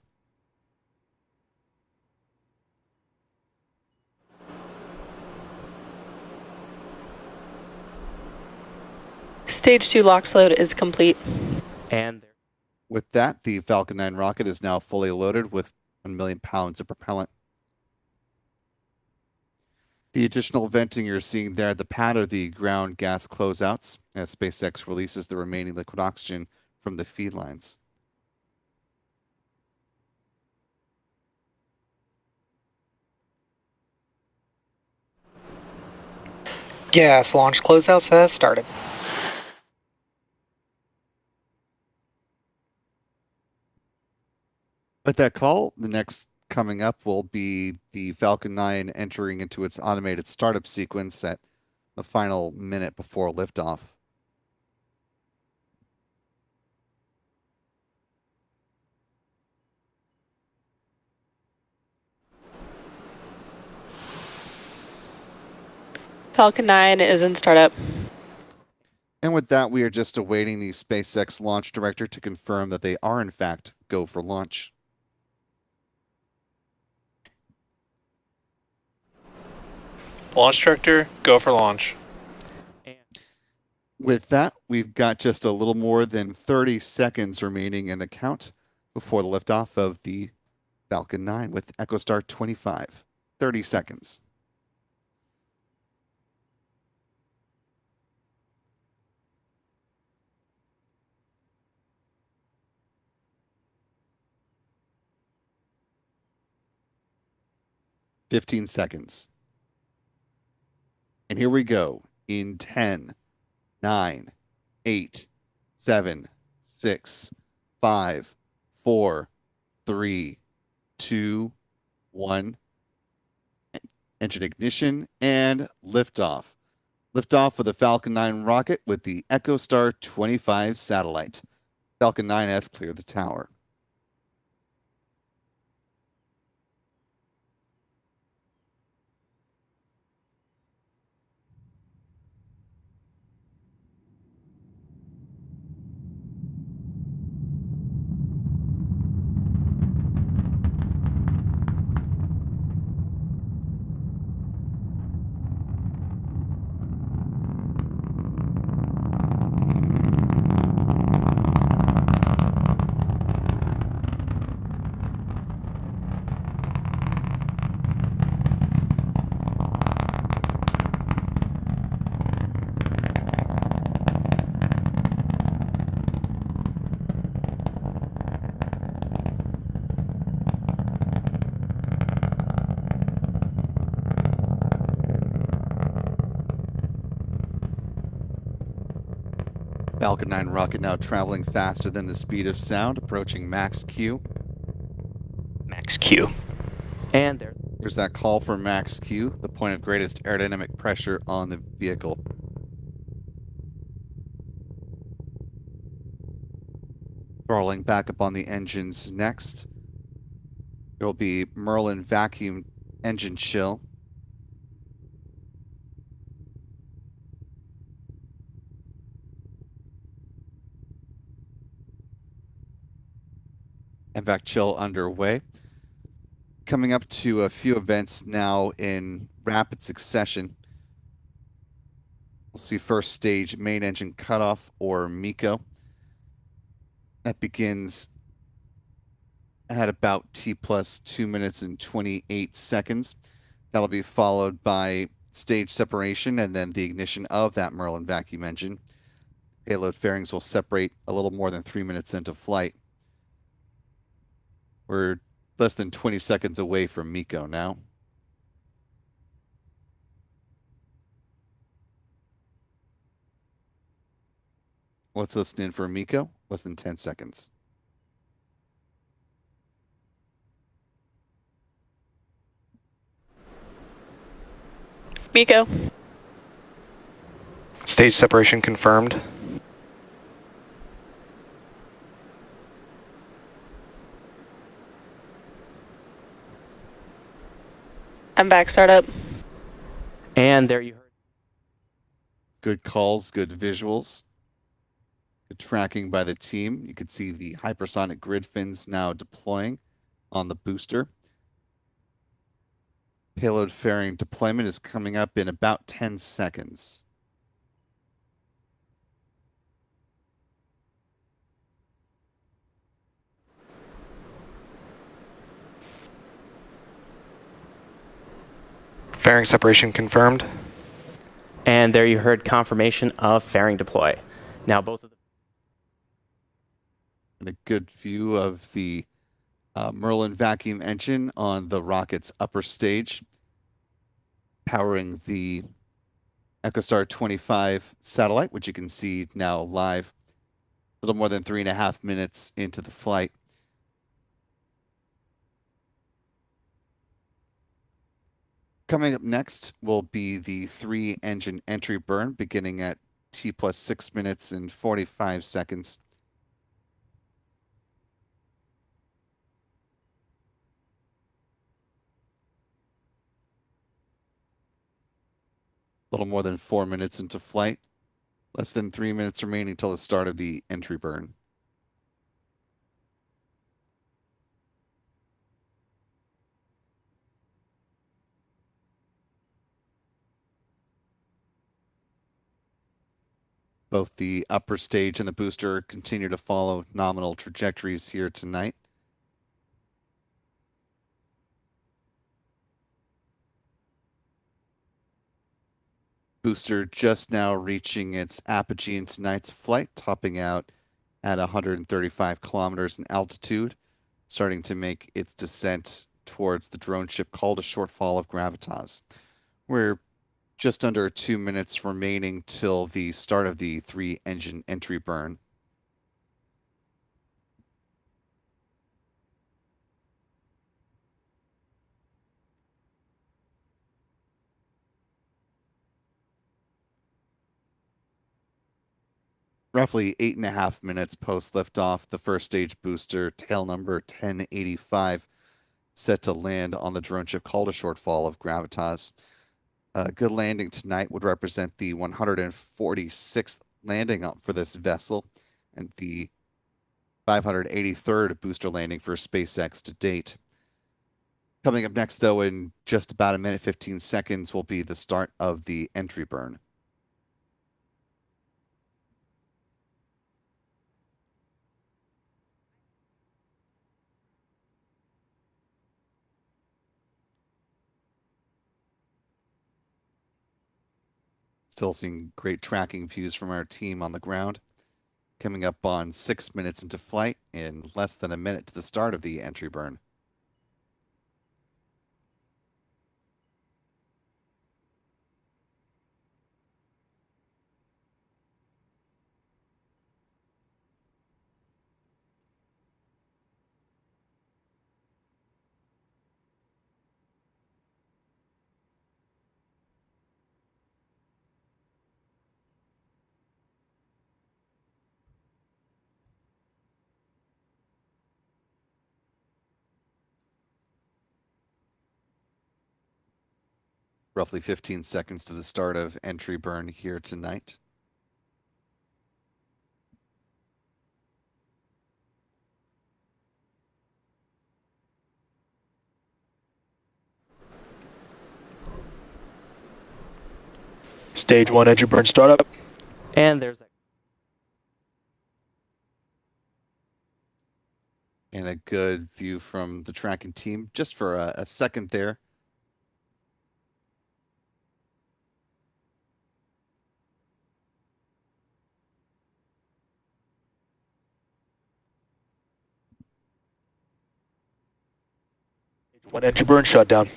Stage 2 LOX load is complete. And With that, the Falcon 9 rocket is now fully loaded with 1 million pounds of propellant. The additional venting you're seeing there at the pad are the ground gas closeouts as SpaceX releases the remaining liquid oxygen from the feed lines. Gas launch closeouts has started. With that call, the next coming up will be the Falcon 9 entering into its automated startup sequence at the final minute before liftoff. Falcon 9 is in startup. And with that, we are just awaiting the SpaceX launch director to confirm that they are in fact go for launch. Launch director, go for launch. With that, we've got just a little more than 30 seconds remaining in the count before the liftoff of the Falcon 9 with EchoStar 25. 30 seconds. Fifteen seconds. And here we go in 10, 9, 8, 7, 6, 5, 4, 3, 2, 1. Engine ignition and liftoff. Liftoff of the Falcon 9 rocket with the EchoStar 25 satellite. Falcon 9 has cleared the tower. Falcon 9 rocket now traveling faster than the speed of sound, approaching max Q. Max Q. And There's that call for max Q, the point of greatest aerodynamic pressure on the vehicle. Throttling back up on the engines next. There will be Merlin vacuum engine chill. And vac chill underway. Coming up to a few events now in rapid succession. We'll see first stage main engine cutoff, or MECO. That begins at about T plus 2 minutes and 28 seconds. That'll be followed by stage separation and then the ignition of that Merlin vacuum engine. Payload fairings will separate a little more than 3 minutes into flight. We're less than 20 seconds away from MECO now. Let's listen in for MECO. Less than 10 seconds. MECO. Stage separation confirmed. I'm back startup. And there you heard. Good calls, good visuals. Good tracking by the team. You can see the hypersonic grid fins now deploying on the booster. Payload fairing deployment is coming up in about 10 seconds. Fairing separation confirmed. And there you heard confirmation of fairing deploy. Now both of the And a good view of the Merlin vacuum engine on the rocket's upper stage, powering the EchoStar 25 satellite, which you can see now live, a little more than 3.5 minutes into the flight. Coming up next will be the 3-engine entry burn, beginning at T plus 6 minutes and 45 seconds. A little more than 4 minutes into flight. Less than 3 minutes remaining till the start of the entry burn. Both the upper stage and the booster continue to follow nominal trajectories here tonight. Booster just now reaching its apogee in tonight's flight, topping out at 135 kilometers in altitude, starting to make its descent towards the drone ship called a Shortfall of Gravitas. We're just under 2 minutes remaining till the start of the 3-engine entry burn. Roughly 8.5 minutes post liftoff, the first stage booster, tail number 1085, set to land on the drone ship called a Shortfall of Gravitas. A good landing tonight would represent the 146th landing for this vessel and the 583rd booster landing for SpaceX to date. Coming up next, though, in just about 1 minute 15 seconds, will be the start of the entry burn. Still seeing great tracking views from our team on the ground. Coming up on 6 minutes into flight in less than a minute to the start of the entry burn. Roughly 15 seconds to the start of entry burn here tonight. Stage 1 entry burn startup. and there's that. And a good view from the tracking team just for a second there. Stage 1 entry burn shutdown.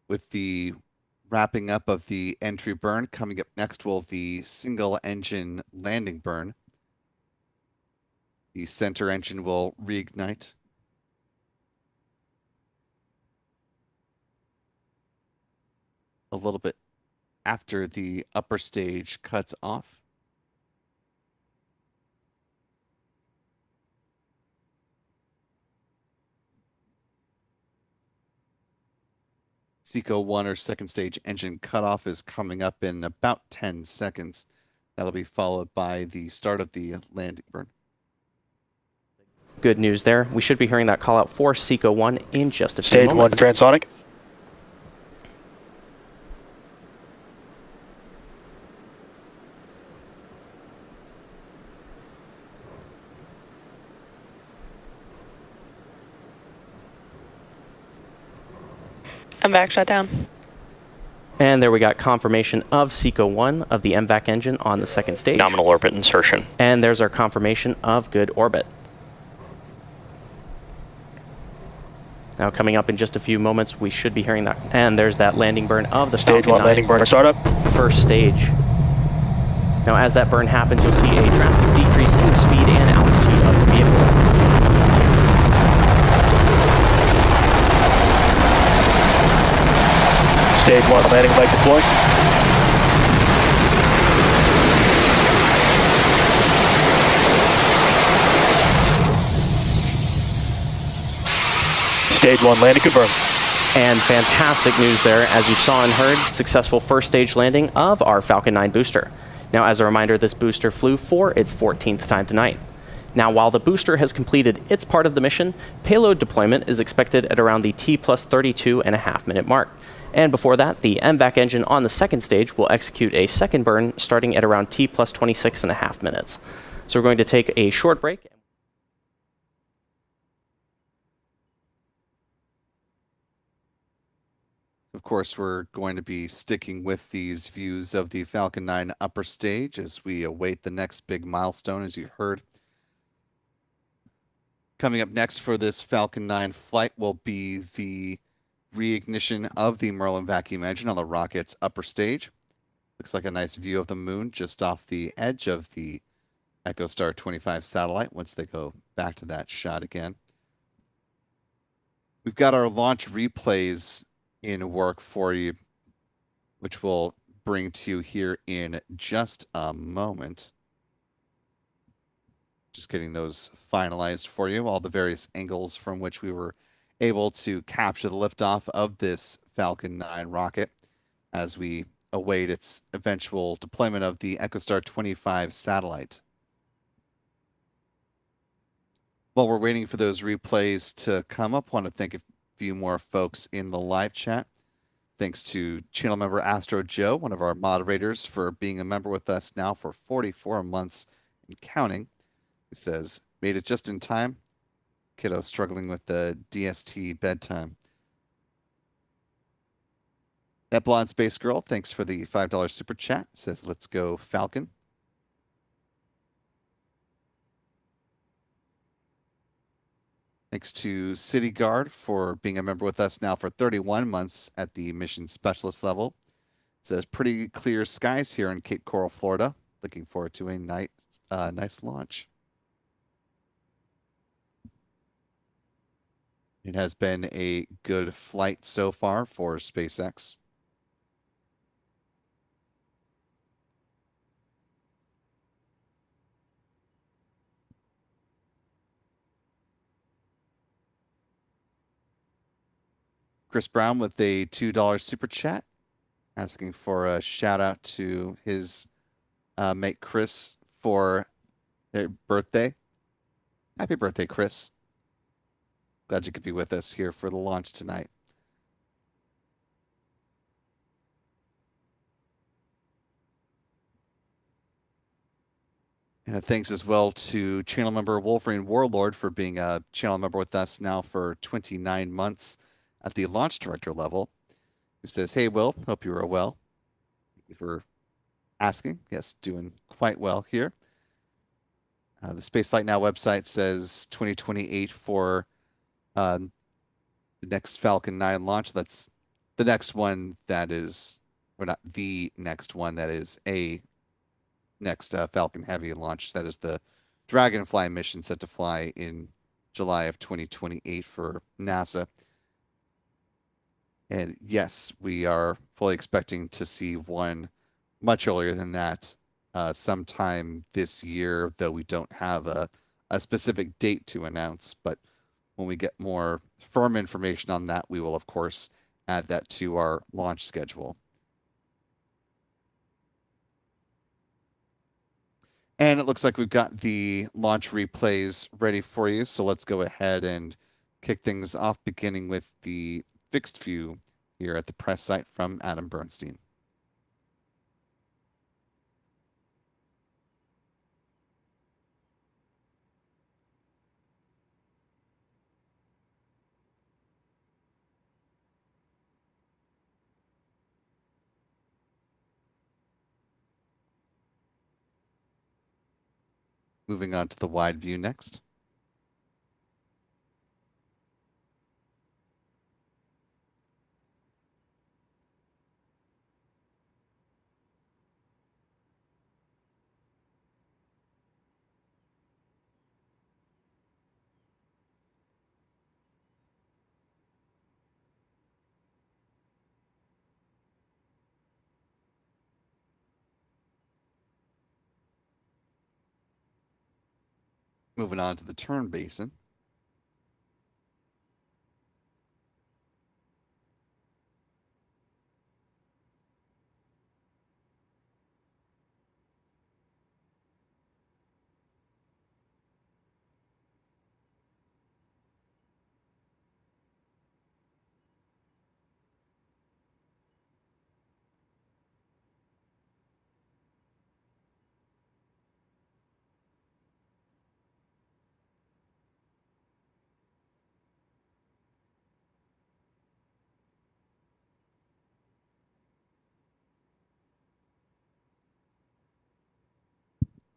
With the wrapping up of the entry burn, coming up next will the single engine landing burn. The center engine will reignite. A little bit after the upper stage cuts off. Seco 1 or second stage engine cutoff is coming up in about 10 seconds. That'll be followed by the start of the landing burn. Good news there. We should be hearing that call out for Seco 1 in just a few Stage 1 moments. transonic. MVAC shut down. And there we got confirmation of SECO 1 of the MVAC engine on the second stage. Nominal orbit insertion. And there's our confirmation of good orbit. Now coming up in just a few moments, we should be hearing that. And there's that landing burn of the Falcon 9. Stage 1 landing burn startup. First stage. Now as that burn happens, you'll see a drastic decrease in the speed and altitude of the vehicle. Stage 1 landing leg deploy. Stage 1 landing confirmed. And fantastic news there, as you saw and heard, successful first stage landing of our Falcon 9 booster. Now as a reminder, this booster flew for its 14th time tonight. Now while the booster has completed its part of the mission, payload deployment is expected at around the T plus 32.5 minute mark. And before that, the MVAC engine on the second stage will execute a second burn starting at around T plus 26.5 minutes. So we're going to take a short break. Of course, we're going to be sticking with these views of the Falcon 9 upper stage as we await the next big milestone, as you heard. Coming up next for this Falcon 9 flight will be the reignition of the Merlin vacuum engine on the rocket's upper stage. Looks like a nice view of the moon just off the edge of the EchoStar 25 satellite once they go back to that shot again. We've got our launch replays in work for you, which we'll bring to you here in just a moment. Just getting those finalized for you, all the various angles from which we were able to capture the liftoff of this Falcon 9 rocket as we await its eventual deployment of the EchoStar 25 satellite. While we're waiting for those replays to come up, I want to thank a few more folks in the live chat. Thanks to channel member Astro Joe, one of our moderators, for being a member with us now for 44 months and counting. He says, made it just in time. Kiddo struggling with the DST bedtime. That blonde space girl, thanks for the $5 super chat. Says, let's go Falcon. Thanks to City Guard for being a member with us now for 31 months at the mission specialist level. Says, pretty clear skies here in Cape Coral, Florida. Looking forward to a nice launch. It has been a good flight so far for SpaceX. Chris Brown with a $2 super chat, asking for a shout out to his mate Chris for their birthday. Happy birthday, Chris. Glad you could be with us here for the launch tonight. And thanks as well to channel member Wolverine Warlord for being a channel member with us now for 29 months at the launch director level. Who says, hey, Will, hope you are well. Thank you for asking. Yes, doing quite well here. The Spaceflight Now website says 2028 for the next Falcon 9 launch. That's the next one that is, or not the next one, that is a next Falcon Heavy launch. That is the Dragonfly mission set to fly in July of 2028 for NASA. And yes, we are fully expecting to see one much earlier than that sometime this year, though we don't have a specific date to announce. But when we get more firm information on that, we will, of course, add that to our launch schedule. And it looks like we've got the launch replays ready for you. So let's go ahead and kick things off, beginning with the fixed view here at the press site from Adam Bernstein. Moving on to the wide view next. Moving on to the turn basin.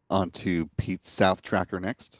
On to Pete's south tracker next.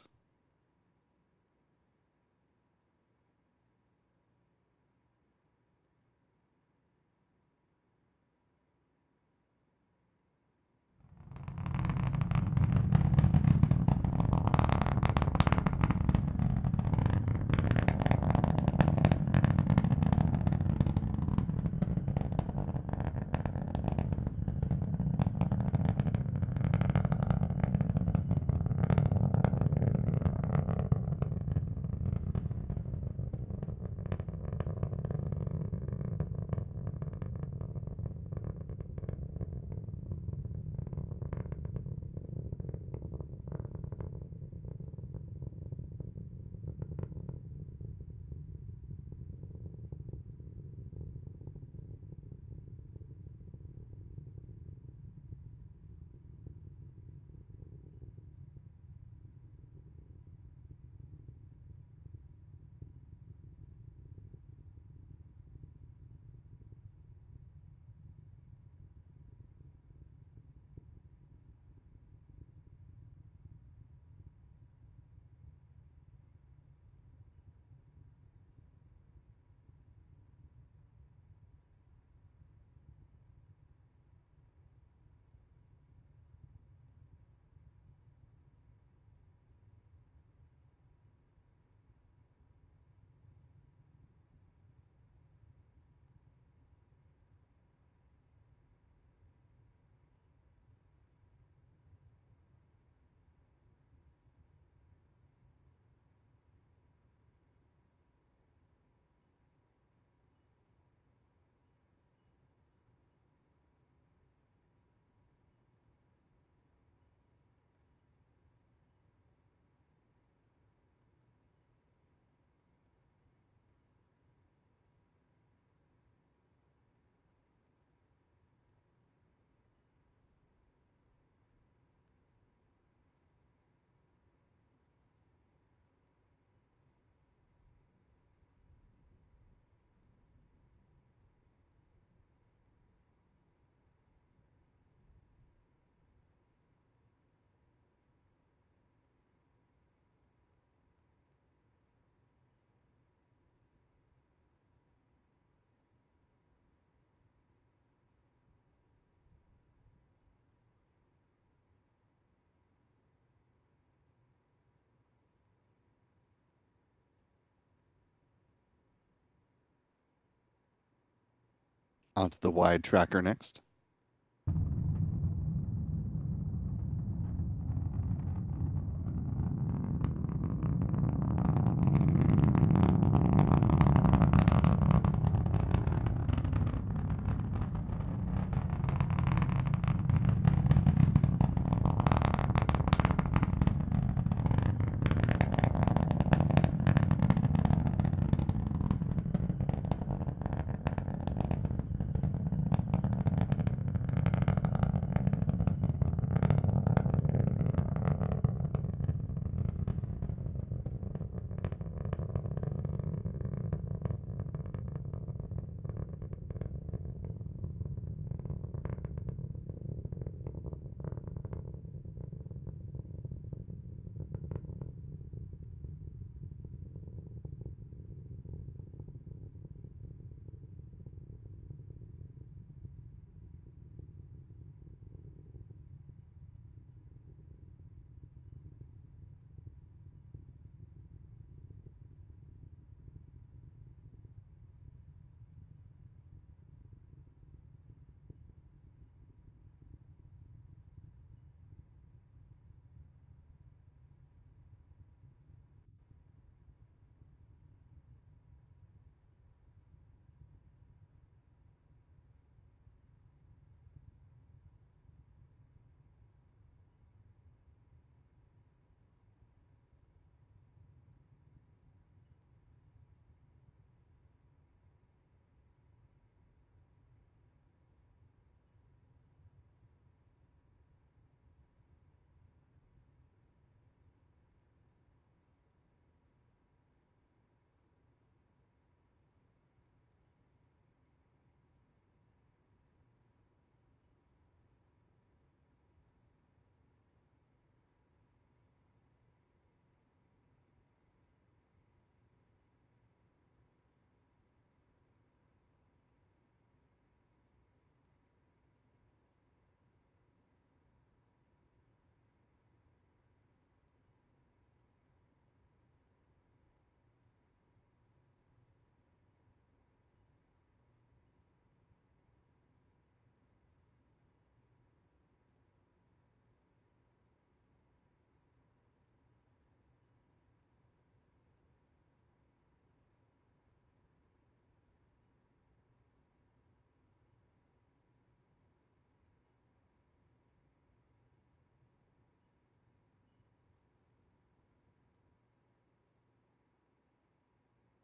Onto the wide tracker next.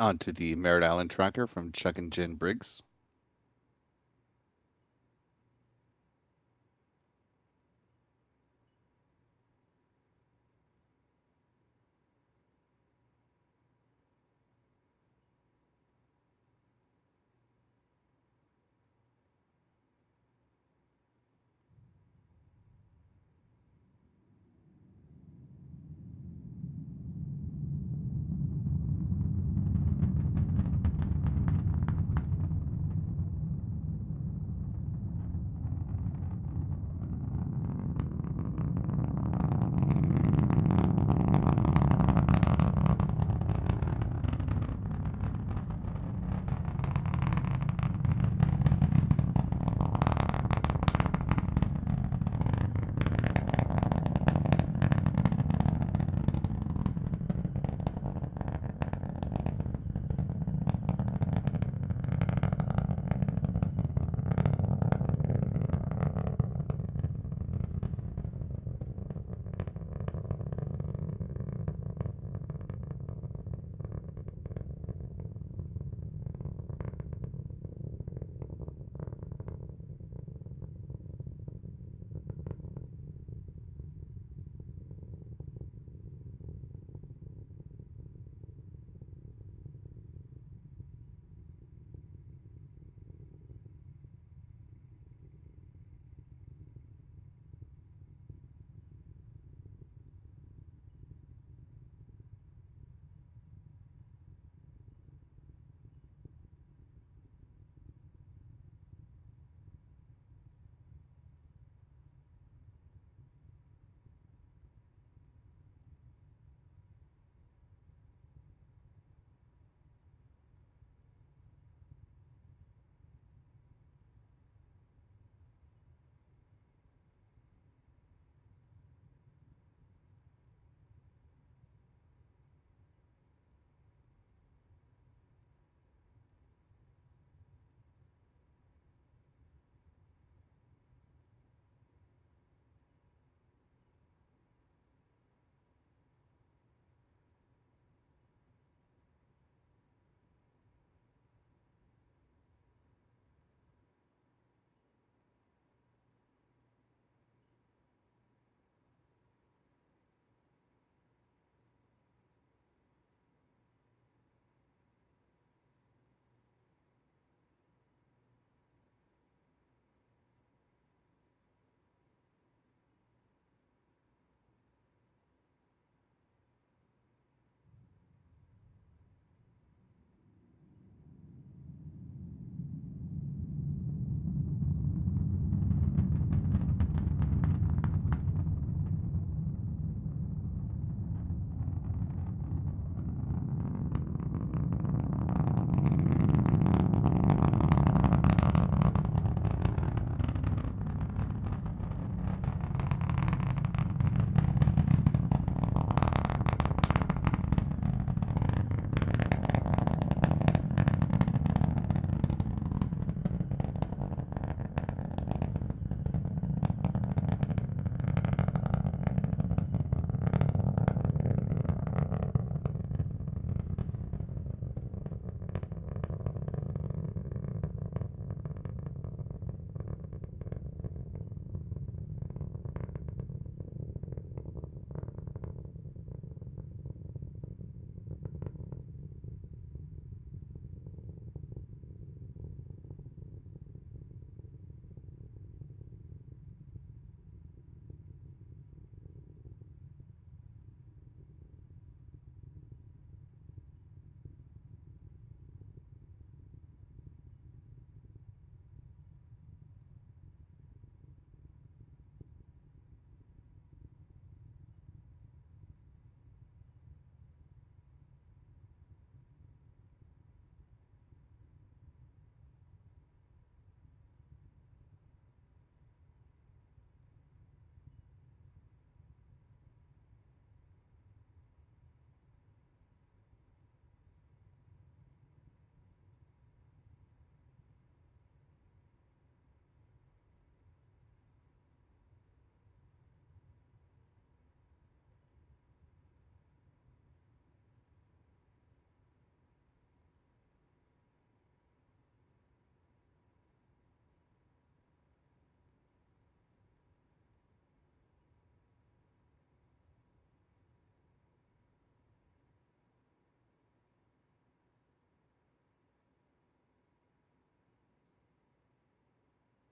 Onto the Merritt Island tracker from Chuck and Jen Briggs.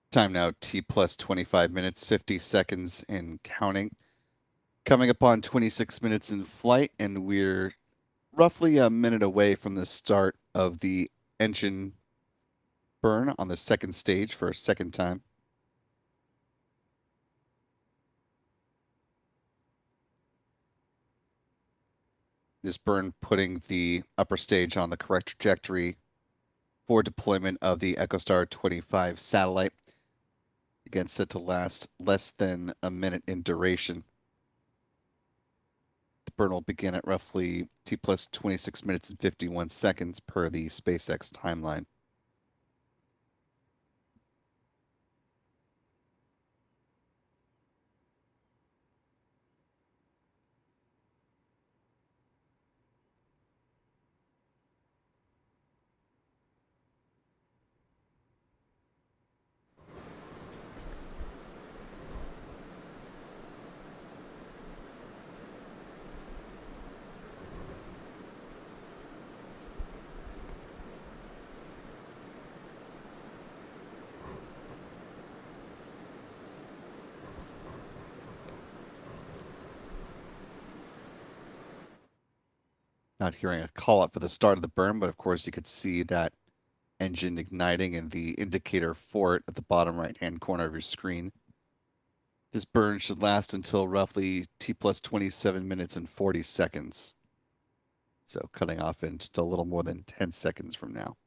Time now T plus 25 minutes, 50 seconds and counting. Coming up on 26 minutes in flight, and we're roughly a minute away from the start of the engine burn on the second stage for a second time. This burn putting the upper stage on the correct trajectory for deployment of the EchoStar 25 satellite. Again, set to last less than a minute in duration. The burn will begin at roughly T plus 26 minutes and 51 seconds per the SpaceX timeline. Not hearing a call out for the start of the burn, but of course you could see that engine igniting and the indicator for it at the bottom right-hand corner of your screen. This burn should last until roughly T plus 27 minutes and 40 seconds. So cutting off in just a little more than 10 seconds from now.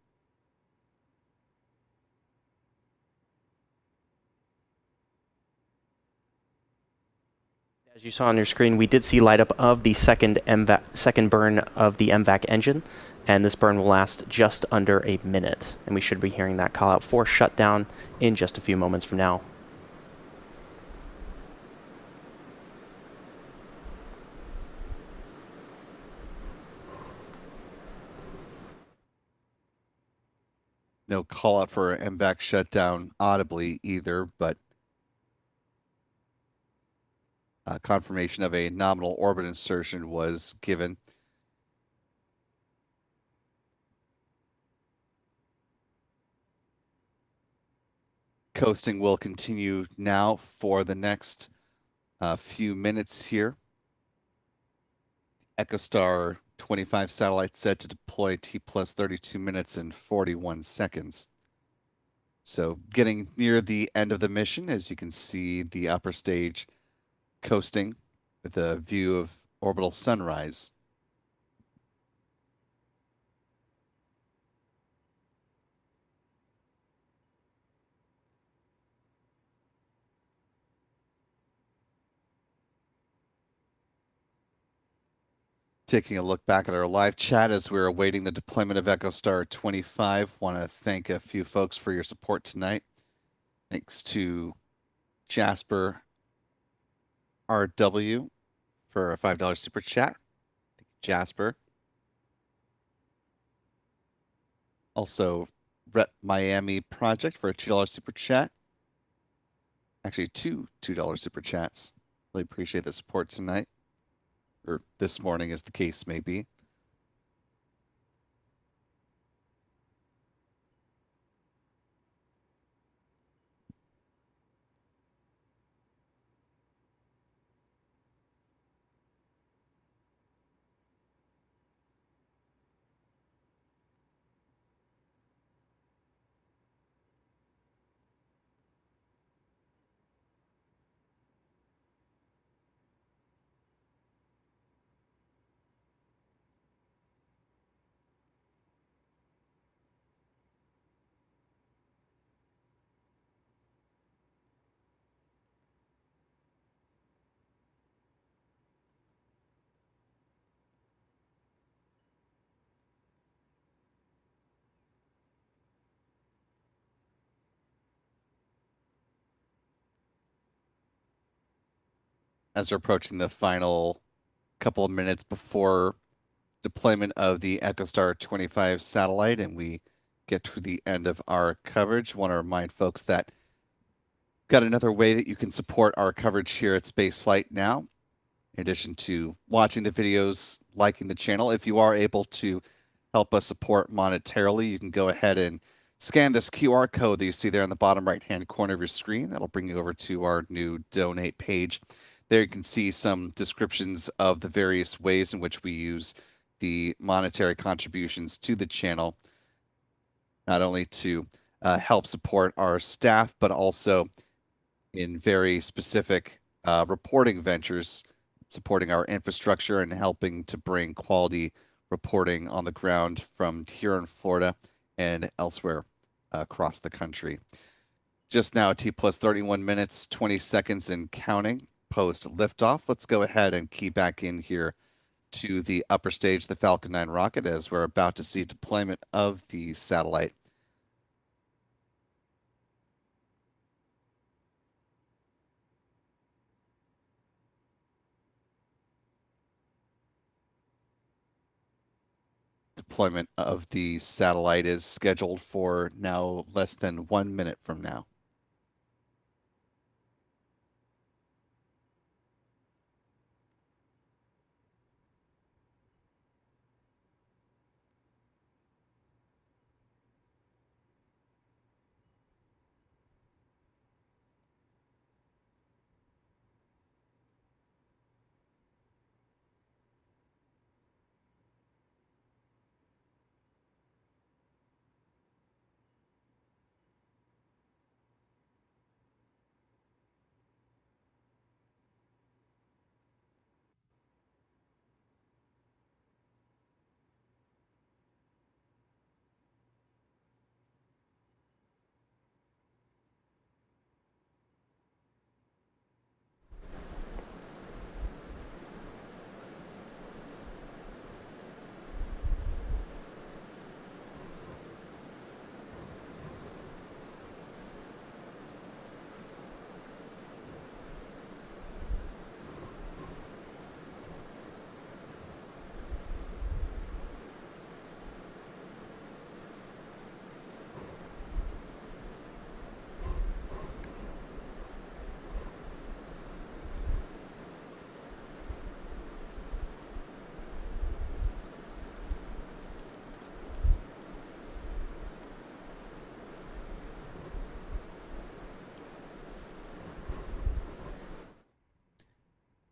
As you saw on your screen, we did see light up of the second burn of the MVAC engine, and this burn will last just under a minute. And we should be hearing that call out for shutdown in just a few moments from now. No call out for MVAC shutdown audibly either, but confirmation of a nominal orbit insertion was given. Coasting will continue now for the next few minutes here. EchoStar 25 satellite set to deploy T plus 32 minutes and 41 seconds. So getting near the end of the mission, as you can see the upper stage coasting with a view of orbital sunrise. Taking a look back at our live chat as we're awaiting the deployment of EchoStar 25. Want to thank a few folks for your support tonight. Thanks to Jasper RW for a $5 super chat. Thank you, Jasper. Also, Rep Miami Project for a $2 super chat. Actually, two $2 super chats. Really appreciate the support tonight, or this morning as the case may be. As we're approaching the final couple of minutes before deployment of the EchoStar 25 satellite and we get to the end of our coverage, want to remind folks that got another way that you can support our coverage here at Spaceflight now. In addition to watching the videos, liking the channel, if you are able to help us support monetarily, you can go ahead and Scan this QR code that you see there in the bottom right-hand corner of your screen. That'll bring you over to our new donate page. There you can see some descriptions of the various ways in which we use the monetary contributions to the channel, not only to help support our staff, but also in very specific reporting ventures, supporting our infrastructure and helping to bring quality reporting on the ground from here in Florida and elsewhere across the country. Just now, T plus 31 minutes, 20 seconds and counting post liftoff. Let's go ahead and key back in here to the upper stage of the Falcon 9 rocket as we're about to see deployment of the satellite. Deployment of the satellite is scheduled for now less than 1 minute from now.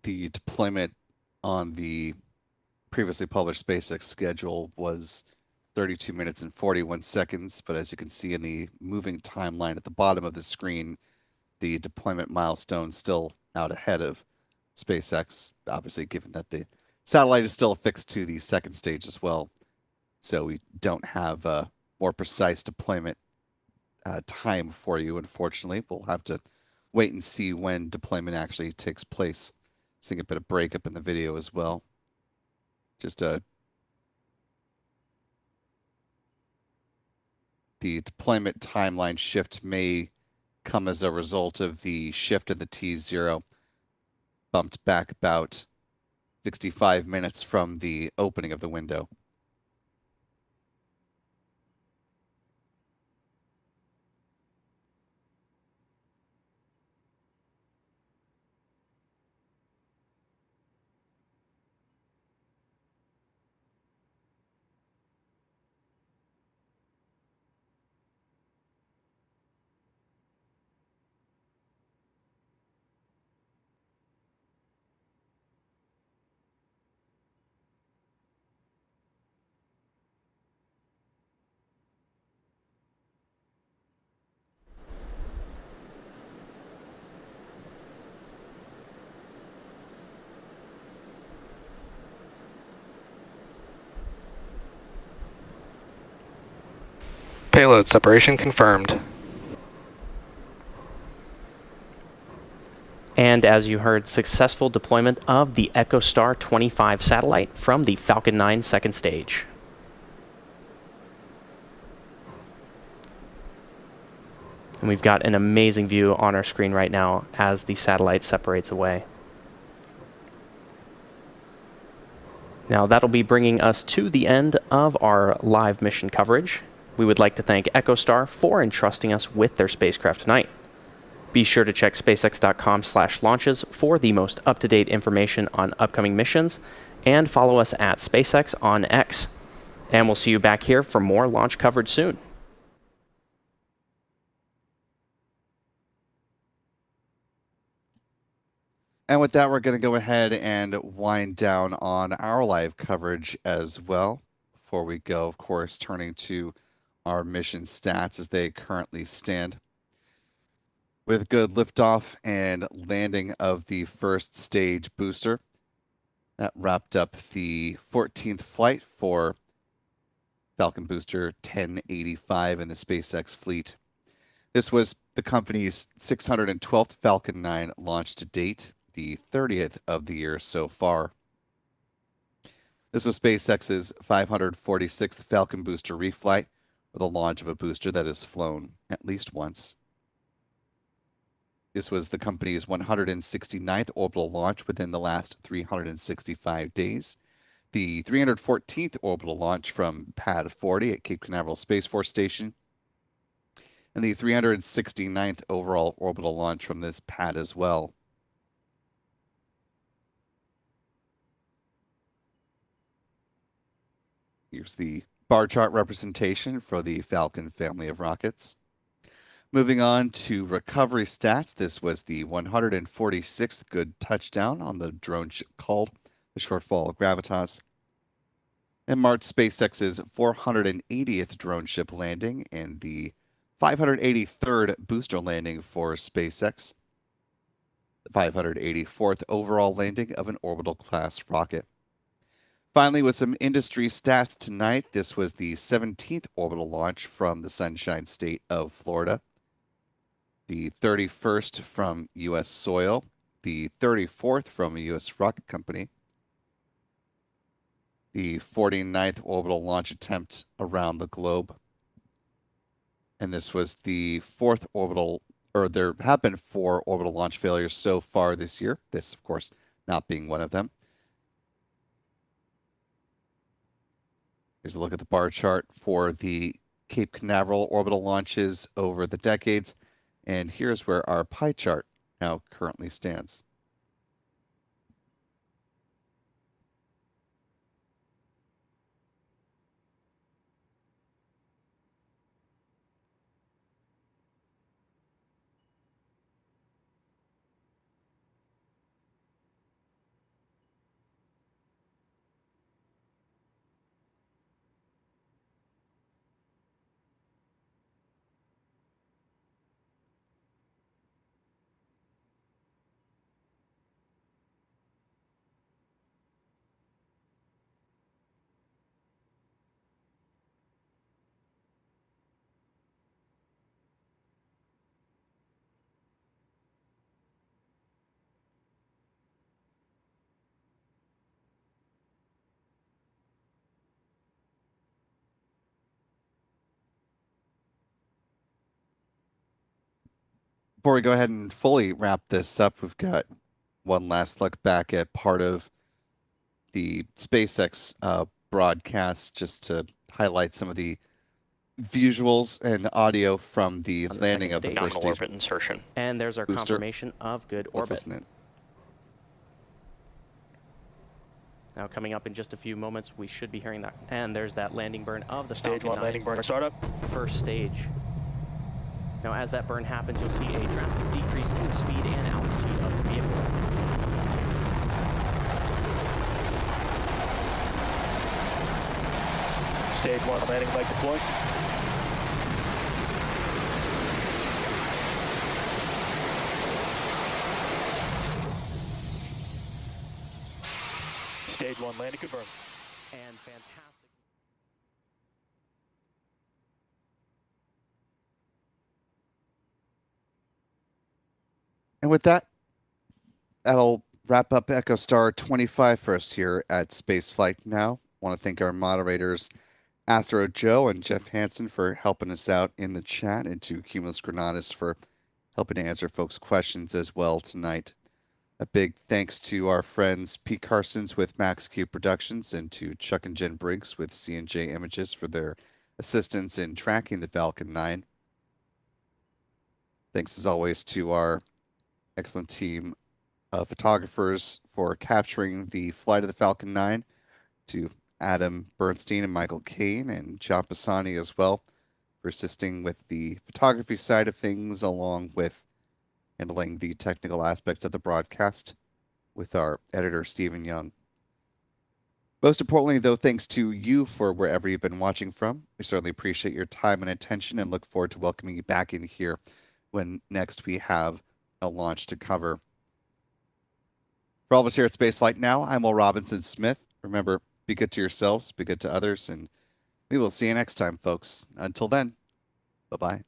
The deployment on the previously published SpaceX schedule was 32 minutes and 41 seconds, but as you can see in the moving timeline at the bottom of the screen, the deployment milestone still out ahead of SpaceX, obviously given that the satellite is still affixed to the second stage as well. So we don't have a more precise deployment time for you, unfortunately. We'll have to wait and see when deployment actually takes place. Seeing a bit of breakup in the video as well. Just the deployment timeline shift may come as a result of the shift in the T0 bumped back about 65 minutes from the opening of the window. Payload separation confirmed. And as you heard, successful deployment of the EchoStar 25 satellite from the Falcon 9 second stage. And we've got an amazing view on our screen right now as the satellite separates away. Now that'll be bringing us to the end of our live mission coverage. We would like to thank EchoStar for entrusting us with their spacecraft tonight. Be sure to check SpaceX.com/launches for the most up-to-date information on upcoming missions, and follow us at SpaceX on X. And we'll see you back here for more launch coverage soon. And with that, we're going to go ahead and wind down on our live coverage as well. Before we go, of course, turning to our mission stats as they currently stand. With good liftoff and landing of the first stage booster, that wrapped up the 14th flight for Falcon Booster 1085 in the SpaceX fleet. This was the company's 612th Falcon 9 launch to date, the 30th of the year so far. This was SpaceX's 546th Falcon Booster reflight, or the launch of a booster that has flown at least once. This was the company's 169th orbital launch within the last 365 days, the 314th orbital launch from Pad 40 at Cape Canaveral Space Force Station, and the 369th overall orbital launch from this pad as well. Here's the bar chart representation for the Falcon family of rockets. Moving on to recovery stats, this was the 146th good touchdown on the drone ship called the Shortfall of Gravitas, and marked SpaceX's 480th drone ship landing and the 583rd booster landing for SpaceX, the 584th overall landing of an orbital class rocket. Finally, with some industry stats tonight, this was the 17th orbital launch from the Sunshine State of Florida, the 31st from U.S. soil, the 34th from a U.S. rocket company, the 49th orbital launch attempt around the globe. And this was the fourth orbital, or there have been 4 orbital launch failures so far this year. This, of course, not being one of them. Here's a look at the bar chart for the Cape Canaveral orbital launches over the decades. And here's where our pie chart now currently stands. Before we go ahead and fully wrap this up, we've got one last look back at part of the SpaceX broadcast just to highlight some of the visuals and audio from the landing of the first Nominal orbit insertion. And there's our booster. confirmation of good What's orbit. this in it? Now coming up in just a few moments, we should be hearing that. And there's that landing burn of the Stage Falcon 1 9 landing burn startup. first stage. Now as that burn happens, you'll see a drastic decrease in the speed and altitude of the vehicle. Stage 1 landing leg deployed. Stage 1 landing confirmed. And fantastic. And with that, that'll wrap up EchoStar 25 for us here at Spaceflight now. Want to thank our moderators, Astro Joe and Jeff Hansen, for helping us out in the chat, and to Cumulus Granatus for helping to answer folks' questions as well tonight. A big thanks to our friends Pete Carsons with Max Q Productions and to Chuck and Jen Briggs with C&J Images for their assistance in tracking the Falcon 9. Thanks as always to our excellent team of photographers for capturing the flight of the Falcon 9, to Adam Bernstein and Michael Kane and John Pisani as well for assisting with the photography side of things, along with handling the technical aspects of the broadcast. with our editor, Stephen Young. Most importantly, though, thanks to you for wherever you've been watching from. We certainly appreciate your time and attention and look forward to welcoming you back in here when next we have a launch to cover. For all of us here at Spaceflight Now, I'm Will Robinson Smith. Remember, be good to yourselves, be good to others, and we will see you next time, folks. Until then, bye-bye.